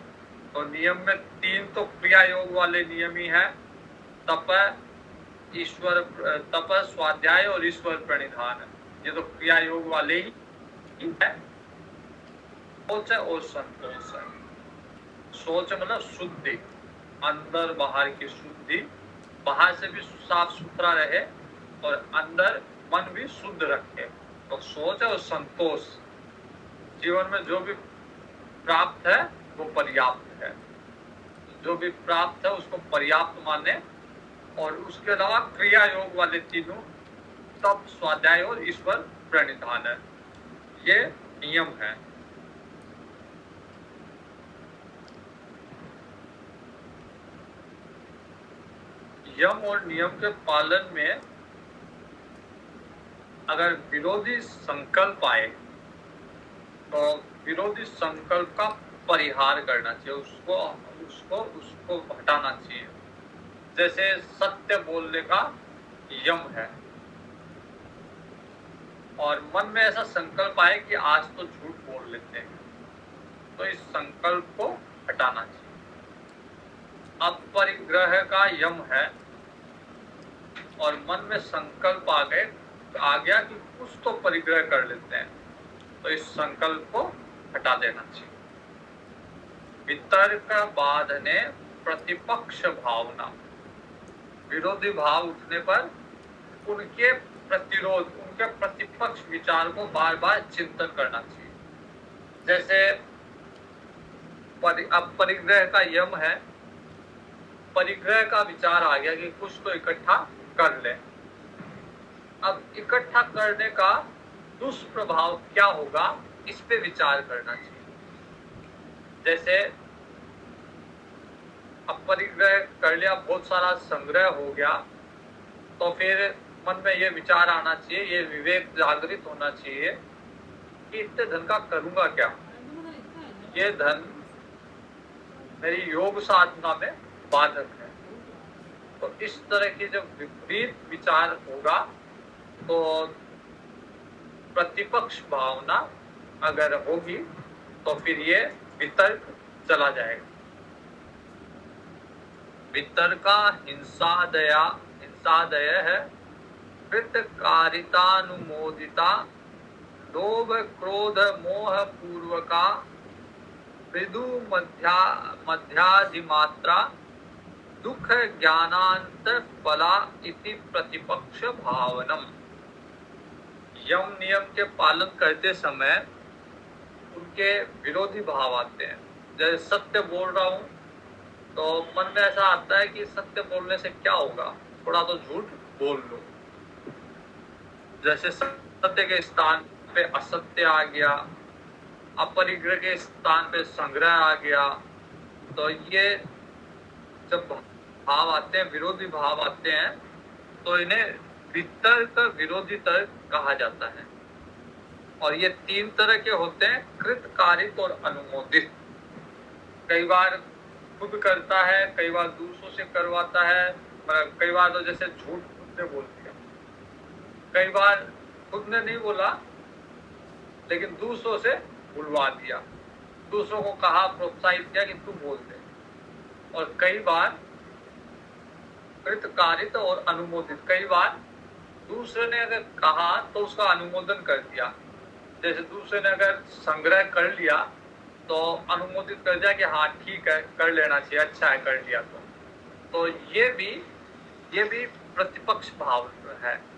तो नियम में 3 तो क्रिया योग वाले नियम ही है, तप, स्वाध्याय और ईश्वर प्रणिधान। ये तो क्रिया योग वाले ही है। सोच और संतोष है। सोच मतलब शुद्धि, अंदर बाहर की शुद्धि, बाहर से भी साफ सुथरा रहे और अंदर मन भी शुद्ध रखे। तो सोच और संतोष, जीवन में जो भी प्राप्त है वो पर्याप्त है, जो भी प्राप्त है उसको पर्याप्त माने। और उसके अलावा क्रिया योग वाले तीनों, तप, स्वाध्याय और ईश्वर प्रणिधान है, ये नियम है। यम और नियम के पालन में अगर विरोधी संकल्प आए तो विरोधी संकल्प का परिहार करना चाहिए, उसको हटाना चाहिए। जैसे सत्य बोलने का यम है और मन में ऐसा संकल्प आए कि आज तो झूठ बोल लेते हैं, तो इस संकल्प को हटाना चाहिए। अपरिग्रह का यम है और मन में संकल्प आ गया कि कुछ तो परिग्रह कर लेते हैं, तो इस संकल्प को हटा देना चाहिए। वितर्क बाधने प्रतिपक्ष भावना, विरोधी भाव उठने पर उनके प्रतिरोध, उनके प्रतिपक्ष विचार को बार बार चिंतन करना चाहिए। जैसे अब परिग्रह का यम है, परिग्रह का विचार आ गया कि कुछ तो इकट्ठा कर ले। अब इकट्ठा करने का दुष्प्रभाव क्या होगा, इस पे विचार करना चाहिए। जैसे अब परिग्रह कर लिया, बहुत सारा संग्रह हो गया, तो फिर मन में ये विचार आना चाहिए, ये विवेक जागृत होना चाहिए कि इतने धन का करूंगा क्या, ये धन मेरी योग साधना में बाधक है। तो इस तरह की जब विपरीत विचार होगा तो प्रतिपक्ष भावना अगर होगी तो फिर ये वितर्क चला जाएगा। वितर्का हिंसादय है, कृतकारितानुमोदिता, लोभ क्रोध मोह पूर्वका, मृदु मध्याधिमात्रा, दुख ज्ञानांत फला इति प्रतिपक्ष भावनम। यम नियम के पालन करते समय उनके विरोधी भाव आते हैं। जैसे सत्य बोल रहा हूँ तो मन में ऐसा आता है कि सत्य बोलने से क्या होगा, थोड़ा तो झूठ बोल लो। जैसे सत्य के स्थान पे असत्य आ गया, अपरिग्रह के स्थान पे संग्रह आ गया। तो ये जब भाव आते हैं, विरोधी भाव आते हैं, तो इन्हें वितर्क विरोधी तर्क कहा जाता है। और ये 3 तरह के होते हैं, कृत, कारित और अनुमोदित। कई बार खुद करता है, कई बार दूसरों से करवाता है, कई बार तो जैसे झूठ खुद ने बोल दिया, कई बार खुद ने नहीं बोला लेकिन दूसरों से बुलवा दिया, दूसरों को कहा, प्रोत्साहित किया कि तू बोल दे। और कई बार कृतकारित और अनुमोदित, कई बार दूसरे ने अगर कहा तो उसका अनुमोदन कर दिया। जैसे दूसरे ने अगर संग्रह कर लिया तो अनुमोदित कर दिया कि हाँ ठीक है, कर लेना चाहिए, अच्छा है कर लिया। तो ये भी प्रतिपक्ष भाव है।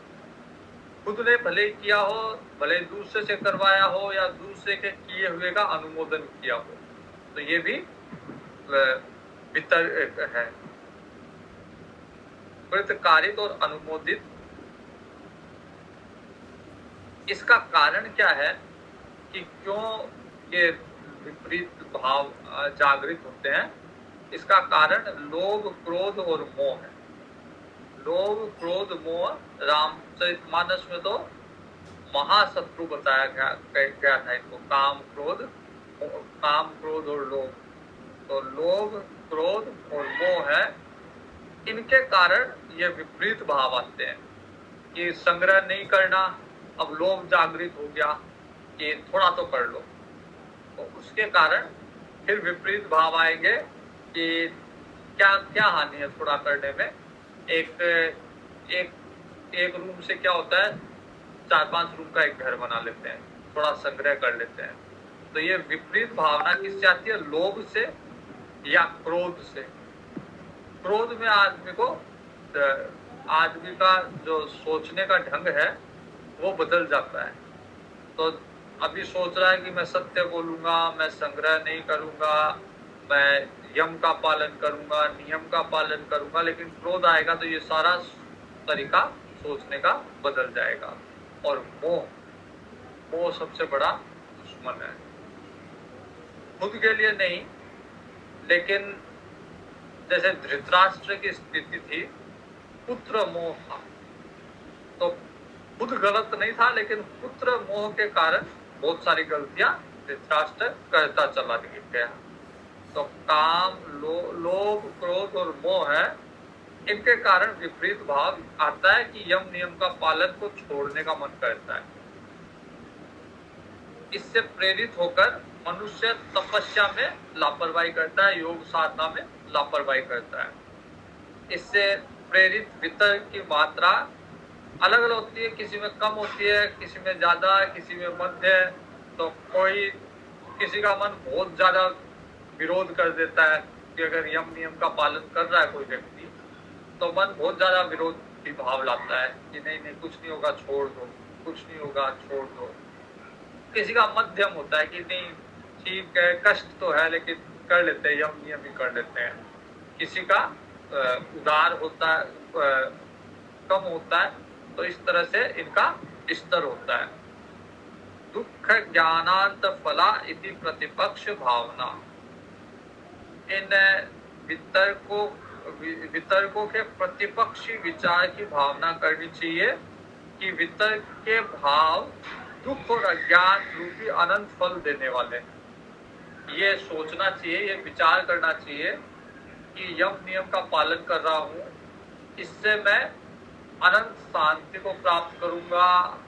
खुद ने भले ही किया हो, भले दूसरे से करवाया हो या दूसरे के किए हुए का अनुमोदन किया हो, तो ये भी वितर्क है। कृतकारित और अनुमोदित, इसका कारण क्या है कि क्यों ये विपरीत भाव जागृत होते हैं? इसका कारण लोभ, क्रोध और मोह है। लोभ, क्रोध, मोह रामचरितमानस में तो महाशत्रु बताया गया था इनको, काम, क्रोध और लोभ। तो लोभ, क्रोध और मोह है, इनके कारण ये विपरीत भाव आते हैं कि संग्रह नहीं करना, अब लोभ जागृत हो गया कि थोड़ा तो कर लो, तो उसके कारण फिर विपरीत भाव आएंगे कि क्या क्या हानि है थोड़ा करने में। एक रूम से क्या होता है, 4-5 रूम का एक घर बना लेते हैं, थोड़ा संग्रह कर लेते हैं। तो ये विपरीत भावना किससे आती है? लोभ से या क्रोध से। क्रोध में आदमी का जो सोचने का ढंग है वो बदल जाता है। तो अभी सोच रहा है कि मैं सत्य बोलूंगा, मैं संग्रह नहीं करूंगा, मैं यम का पालन करूंगा, नियम का पालन करूंगा, लेकिन क्रोध आएगा तो ये सारा तरीका सोचने का बदल जाएगा। और मोह सबसे बड़ा दुश्मन है। खुद के लिए नहीं, लेकिन जैसे धृतराष्ट्र की स्थिति थी, पुत्र मोह था, तो खुद गलत नहीं था, लेकिन पुत्र मोह के कारण बहुत सारी गलतियां धृतराष्ट्र करता चला गया। तो काम, लोभ, क्रोध और मोह है, इनके कारण विपरीत भाव आता है कि यम नियम का पालन को छोड़ने का मन करता है। इससे प्रेरित होकर मनुष्य तपस्या में लापरवाही करता है, योग साधना में लापरवाही करता है। इससे प्रेरित वितर्क की मात्रा अलग अलग होती है, किसी में कम होती है, किसी में ज्यादा, किसी में मध्य। तो किसी का मन बहुत ज्यादा विरोध कर देता है कि अगर यम नियम का पालन कर रहा है कोई व्यक्ति, तो मन बहुत ज्यादा विरोधी भाव लाता है कि नहीं कुछ नहीं होगा, छोड़ दो, कुछ नहीं होगा, छोड़ दो। किसी का मध्यम होता है कि नहीं ठीक है, कष्ट तो है लेकिन कर लेते हैं, यम नियम ही कर लेते हैं। किसी का उदार होता है, कम होता है। तो इस तरह से इनका स्तर होता है। दुख ज्ञानांत फला इति प्रतिपक्ष भावना। इन वितर्कों के प्रतिपक्षी विचार की भावना करनी चाहिए कि वितर्क के भाव दुख और अज्ञान रूपी अनंत फल देने वाले। ये सोचना चाहिए, ये विचार करना चाहिए कि यम नियम का पालन कर रहा हूँ, इससे मैं अनंत शांति को प्राप्त करूंगा,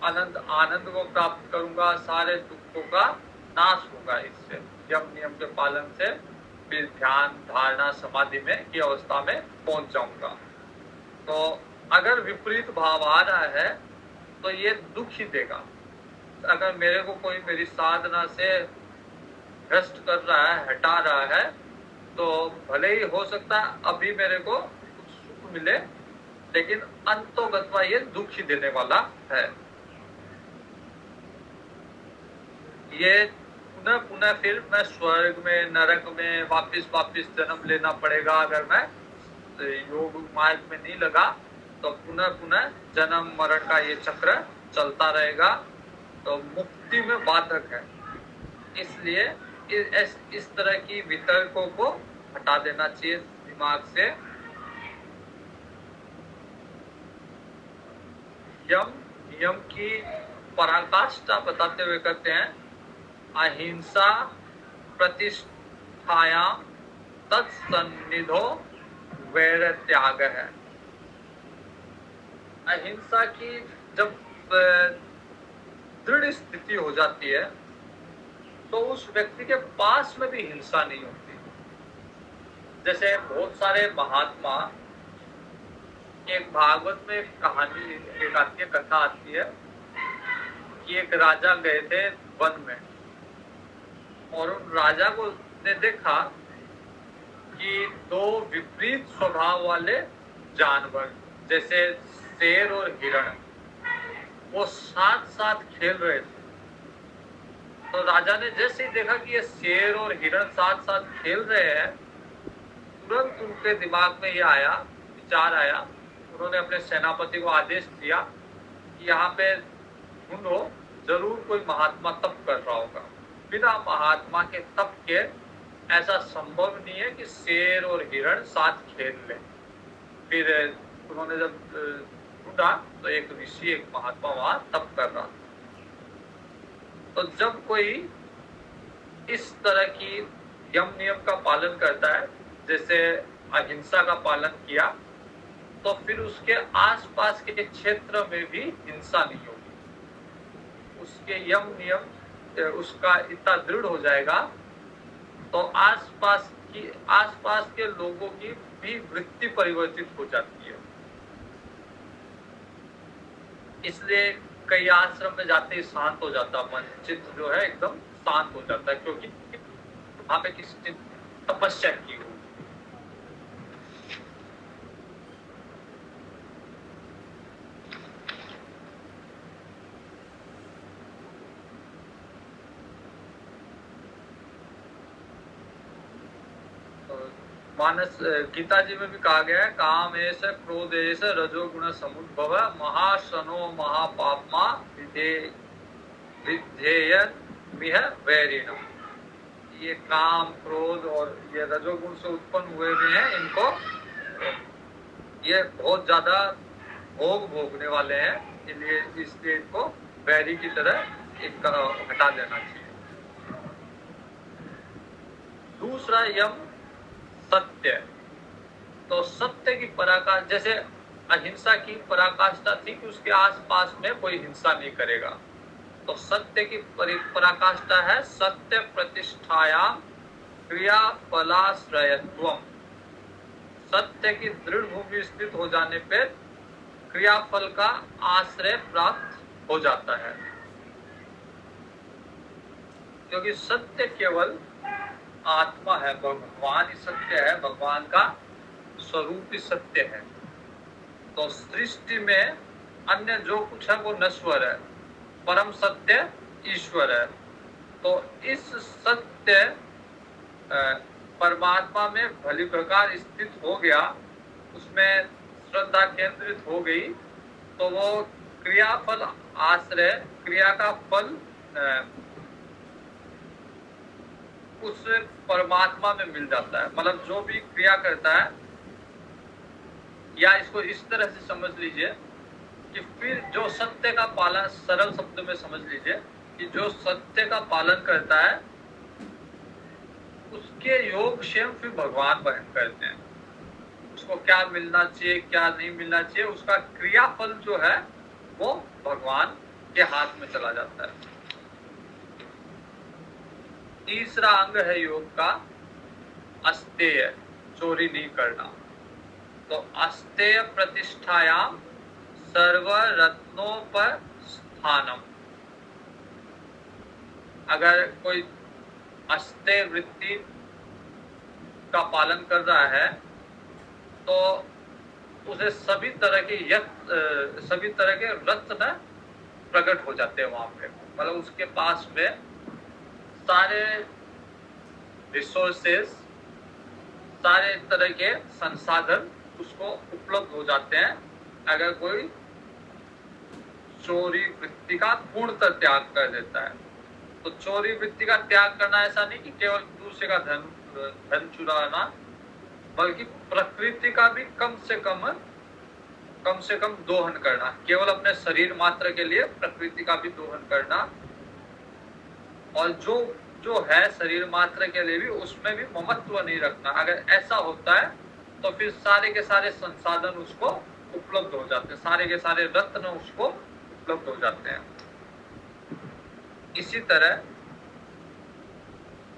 अनंत आनंद को प्राप्त करूंगा, सारे दुखों का नाश होगा इससे। यम नियम के पालन से फिर ध्यान, धारणा, समाधि में की अवस्था में पहुंच जाऊंगा। तो अगर विपरीत भाव आ रहा है तो ये दुख ही देगा। अगर मेरे को कोई मेरी साधना से भ्रष्ट कर रहा है, हटा रहा है, तो भले ही हो सकता है अभी मेरे को कुछ सुख मिले, लेकिन अंतोगत्वा ये दुख ही देने वाला है। ये पुनः पुनः फिर मैं स्वर्ग में, नरक में वापिस वापिस जन्म लेना पड़ेगा। अगर मैं योग मार्ग में नहीं लगा तो पुनः पुनः जन्म मरण का ये चक्र चलता रहेगा, तो मुक्ति में बाधक है। इसलिए इस तरह की वितर्कों को हटा देना चाहिए दिमाग से। यम की पराकाष्ठा बताते हुए कहते हैं, अहिंसा प्रतिष्ठायाम तत्सन्निधो वैर त्याग है। अहिंसा की जब दृढ़ स्थिति हो जाती है तो उस व्यक्ति के पास में भी हिंसा नहीं होती। जैसे बहुत सारे महात्मा, एक भागवत में कहानी एक आती है, कथा आती है कि एक राजा गए थे वन में, और उन राजा को ने देखा कि दो विपरीत स्वभाव वाले जानवर जैसे शेर और हिरण वो साथ साथ खेल रहे थे। तो राजा ने जैसे ही देखा कि ये शेर और हिरण साथ साथ खेल रहे हैं, तुरंत उनके दिमाग में ये आया, विचार आया। उन्होंने अपने सेनापति को आदेश दिया कि यहाँ पे ढूंढो, जरूर कोई महात्मा तप कर रहा होगा। बिना महात्मा के तप के ऐसा संभव नहीं है कि शेर और हिरण साथ खेल लें। फिर उन्होंने जब ढूंढा तो एक ऋषि, एक महात्मा वहां तप कर रहा था। तो जब कोई इस तरह की यम नियम का पालन करता है, जैसे अहिंसा का पालन किया, तो फिर उसके आसपास के क्षेत्र में भी हिंसा नहीं होगी। उसके यम नियम उसका इतना दृढ़ हो जाएगा तो आसपास के लोगों की भी वृत्ति परिवर्तित हो जाती है। इसलिए कई आश्रम में जाते ही शांत हो जाता मन, चित्त जो है एकदम शांत हो जाता है, क्योंकि वहां पे किसी तपस्या की हो। मानस गीता जी में भी कहा गया है, काम एस क्रोध एस रजोगुण समुद्भव महाशनो महापापमा विधेयन मिह वैरिण। ये काम, क्रोध और ये रजोगुण से उत्पन्न हुए भी हैं, इनको ये बहुत ज्यादा भोग भोगने वाले हैं, इसलिए इनको वैरी की तरह एक हटा देना चाहिए। दूसरा यम सत्य। तो सत्य की पराकाष्ठा, जैसे अहिंसा की पराकाष्ठा थी कि उसके आसपास में कोई हिंसा नहीं करेगा, तो सत्य की पराकाष्ठा है सत्य प्रतिष्ठायाम क्रियाफलाश्रयत्वम। सत्य की दृढ़ भूमि स्थित हो जाने पर क्रियाफल का आश्रय प्राप्त हो जाता है, क्योंकि सत्य केवल आत्मा है, भगवान ही सत्य है, भगवान का स्वरूप ही सत्य है। तो सृष्टि में अन्य जो कुछ है वो नश्वर है, परम सत्य ईश्वर है। तो इस सत्य परमात्मा में भली प्रकार स्थित हो गया, उसमें श्रद्धा केंद्रित हो गई, तो वो क्रियाफल आश्रय, क्रिया का फल उस परमात्मा में मिल जाता है। मतलब जो भी क्रिया करता है, या इसको इस तरह से समझ लीजिए कि फिर जो सत्य का पालन, सरल शब्द में समझ लीजिए कि जो सत्य का पालन करता है उसके योग स्वयं फिर भगवान वहन करते हैं। उसको क्या मिलना चाहिए, क्या नहीं मिलना चाहिए, उसका क्रियाफल जो है वो भगवान के हाथ में चला जाता है। तीसरा अंग है योग का अस्तेय, चोरी नहीं करना। तो अस्तेय प्रतिष्ठायाम सर्व रत्नों पर स्थानम। अगर कोई अस्तेय वृत्ति का पालन कर रहा है तो उसे सभी तरह के रत्न प्रकट हो जाते हैं वहां पे। मतलब उसके पास में सारे रिसोर्सेस, सारे तरह के संसाधन उसको उपलब्ध हो जाते हैं अगर कोई चोरी वृत्ति का पूर्णतः त्याग कर देता है। तो चोरी वृत्ति का त्याग करना ऐसा नहीं कि केवल दूसरे का धन चुराना, बल्कि प्रकृति का भी कम से कम दोहन करना। केवल अपने शरीर मात्र के लिए प्रकृति का भी दोहन करना, और जो है शरीर मात्र के लिए भी उसमें भी ममत्व नहीं रखना। अगर ऐसा होता है तो फिर सारे के सारे संसाधन उसको उपलब्ध हो जाते हैं, सारे के सारे रत्न उसको उपलब्ध हो जाते हैं। इसी तरह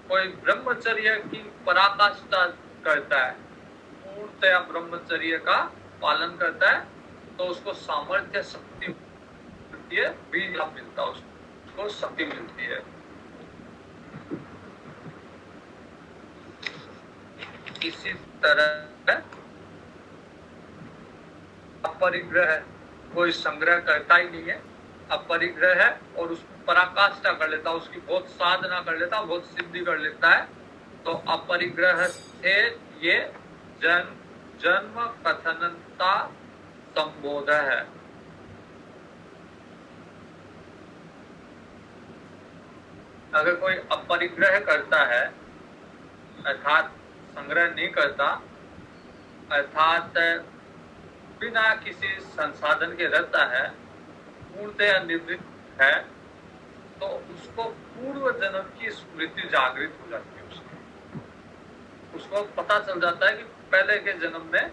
कोई ब्रह्मचर्य की पराकाष्ठा करता है, पूर्णतया ब्रह्मचर्य का पालन करता है, तो उसको सामर्थ्य शक्ति मिलती है, बीज लाभ मिलता है, उसको शक्ति मिलती है। इसी तरह अपरिग्रह, कोई संग्रह करता ही नहीं है, अपरिग्रह है और उसमें पराकाष्ठा कर लेता, उसकी बहुत साधना कर लेता, बहुत सिद्धि कर लेता है। तो अपरिग्रह से ये जन्म कथनता संबोध है। अगर कोई अपरिग्रह करता है, अर्थात संग्रह नहीं करता, अर्थात बिना किसी संसाधन के रहता है, पूर्णतः निवृत्त है, तो उसको पूर्व जन्म की स्मृति जागृत हो जाती है। उसको पता चल जाता है कि पहले के जन्म में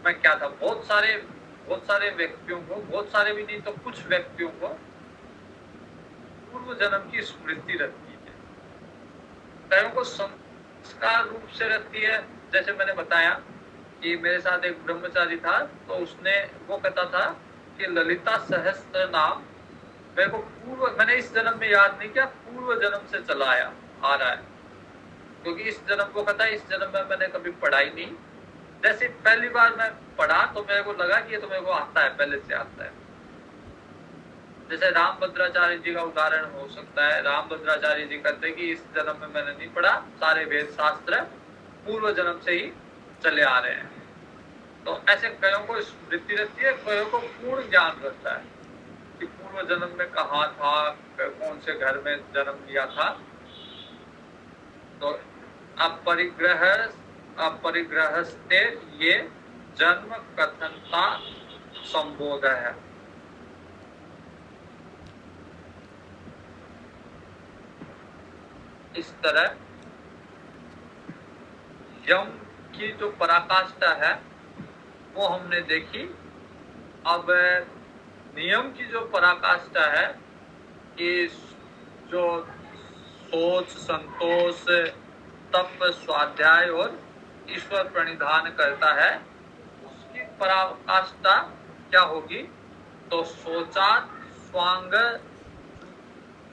मैं क्या था। बहुत सारे व्यक्तियों को, बहुत सारे भी नहीं तो कुछ व्यक्तियों को पूर्व जन्म की स्मृति रहती है, कईयों को संस्कार रूप से रहती है। जैसे मैंने बताया कि मेरे साथ एक ब्रह्मचारी था, तो उसने वो कहता था कि ललिता सहस्त्र नाम मेरे को मैंने इस जन्म में याद नहीं किया, पूर्व जन्म से चला आ रहा है, क्योंकि इस जन्म को कहता है इस जन्म में मैंने कभी पढ़ाई नहीं। जैसे पहली बार मैं पढ़ा तो मेरे को लगा कि ये तो मेरे को आता है, पहले से आता है। जैसे रामभद्राचार्य जी का उदाहरण हो सकता है। रामभद्राचार्य जी कहते हैं कि इस जन्म में मैंने नहीं पढ़ा, सारे वेद शास्त्र पूर्व जन्म से ही चले आ रहे हैं। तो ऐसे कईयों को स्मृति रहती है, कईयों को पूर्ण ज्ञान रहता है कि पूर्व जन्म में कहाँ था, कौन से घर में जन्म लिया था। तो अपरिग्रहस्ते ये जन्म कथनता संबोध है। इस तरह यम की जो पराकाष्ठा है वो हमने देखी। अब नियम की जो पराकाष्ठा है कि जो सोच, संतोष, तप, स्वाध्याय और ईश्वर प्रणिधान करता है, उसकी पराकाष्ठा क्या होगी? तो सोचात स्वांग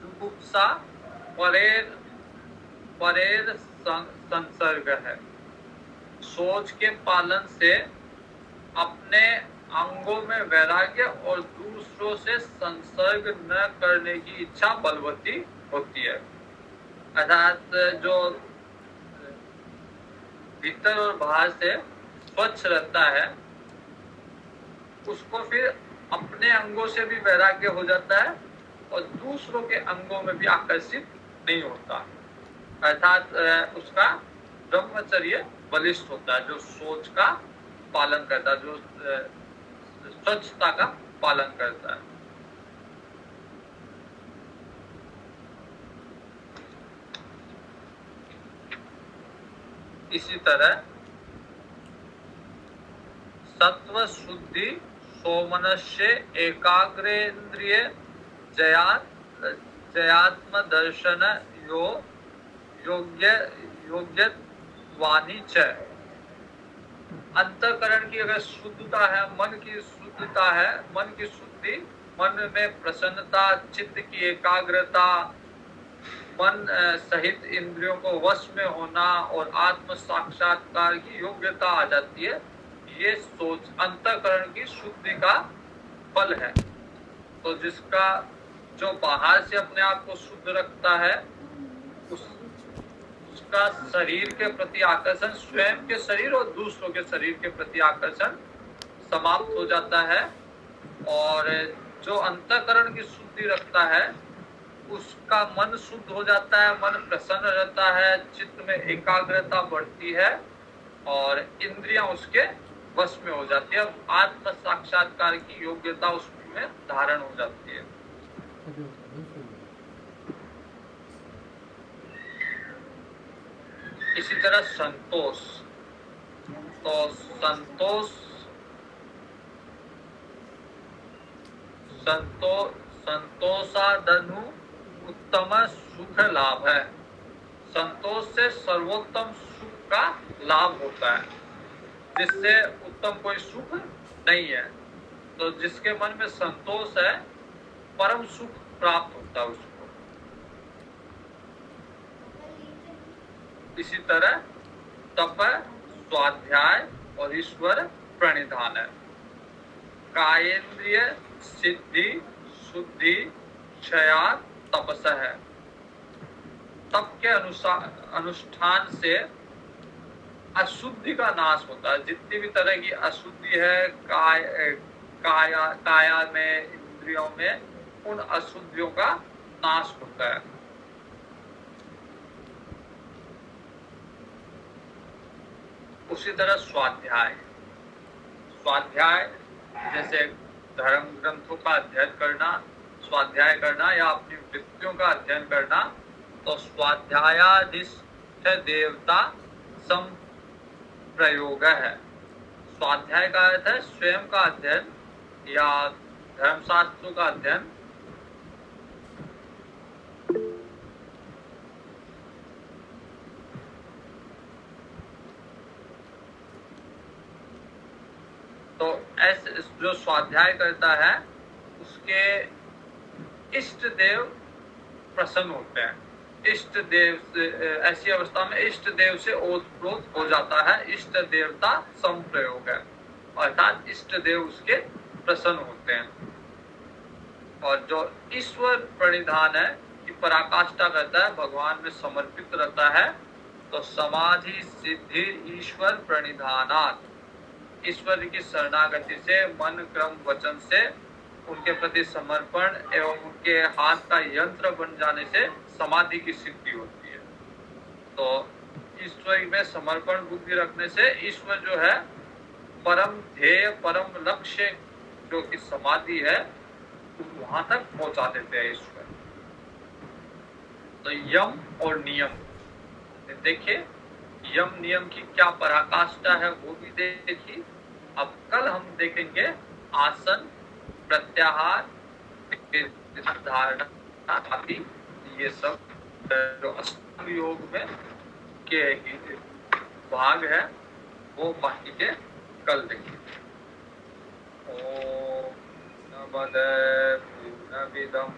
जुगुप्सा परेर संसर्ग है। सोच के पालन से अपने अंगों में वैराग्य और दूसरों से संसर्ग न करने की इच्छा बलवती होती है। अर्थात जो भीतर और बाहर से स्वच्छ रहता है, उसको फिर अपने अंगों से भी वैराग्य हो जाता है और दूसरों के अंगों में भी आकर्षित नहीं होता। अर्थात उसका ब्रह्मचर्य बलिष्ठ होता है, जो सोच का पालन करता है, जो स्वच्छता का पालन करता है। इसी तरह सत्व शुद्धि सोमनस्य एकाग्रेन्द्रिय जयात्म दर्शन योग्य वाणी च। अंतःकरण की अगर शुद्धता है, मन की शुद्धता है, मन की शुद्धि, मन में प्रसन्नता, चित्त की एकाग्रता, मन सहित इंद्रियों को वश में होना और आत्म साक्षात्कार की योग्यता आ जाती है। ये सोच अंतःकरण की शुद्धि का फल है। तो जिसका जो बाहर से अपने आप को शुद्ध रखता है, उसका शरीर के प्रति आकर्षण, स्वयं के शरीर और दूसरों के शरीर के प्रति आकर्षण समाप्त हो जाता है। और जो अंतःकरण की शुद्धि रखता है उसका मन शुद्ध हो जाता है, मन प्रसन्न रहता है, चित्त में एकाग्रता बढ़ती है और इंद्रियां उसके वश में हो जाती है। आत्म साक्षात्कार की योग्यता उसमें धारण हो जाती है। इसी तरह संतोष, तो संतोषादनु उत्तम सुख लाभ है। संतोष से सर्वोत्तम सुख का लाभ होता है, जिससे उत्तम कोई सुख नहीं है। तो जिसके मन में संतोष है परम सुख प्राप्त होता है उसको। इसी तरह तप, स्वाध्याय और ईश्वर प्रणिधान है। कायेंद्रिय सिद्धि शुद्धि क्षया तपस है। तप के अनुष्ठान से अशुद्धि का नाश होता है। जितनी भी तरह की अशुद्धि है काया में, इंद्रियों में, उन अशुद्धियों का नाश होता है। उसी तरह स्वाध्याय जैसे धर्म ग्रंथों का अध्ययन करना, स्वाध्याय करना या अपनी वृत्तियों का अध्ययन करना, तो स्वाध्यायाधिष्ठ देवता संप्रयोग है। स्वाध्याय का अर्थ है स्वयं का अध्ययन या धर्मशास्त्रों का अध्ययन। तो ऐसे जो स्वाध्याय करता है उसके इष्ट देव प्रसन्न होते हैं। इष्ट देव से, ऐसी अवस्था में इष्ट देव से ओतप्रोत हो जाता है। इष्ट देवता संप्रयोग है, अर्थात इष्ट देव उसके प्रसन्न होते हैं। और जो ईश्वर प्रणिधान है कि पराकाष्ठा करता है, भगवान में समर्पित रहता है, तो समाधि सिद्धि ईश्वर प्रणिधानात्, ईश्वर की शरणागति से, मन क्रम वचन से उनके प्रति समर्पण एवं उनके हाथ का यंत्र बन जाने से समाधि की सिद्धि होती है। तो ईश्वर में समर्पण बुद्धि रखने से ईश्वर जो है परम ध्येय, परम लक्ष्य जो कि समाधि है, वहां तक पहुंचा देते हैं ईश्वर। तो यम और नियम देखिए, यम नियम की क्या पराकाष्ठा है वो भी देखिए। अब कल हम देखेंगे आसन, प्रत्याहार, धारणा आदि, ये सब जो अष्टांग योग में के भाग है वो बाकी के कल देखेंगे। ओम नमः पूर्णमिदं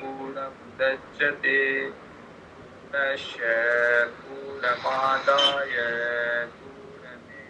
पूर्णमुदच्यते पूर्णमादाय पूर्णमेवावशिष्यते।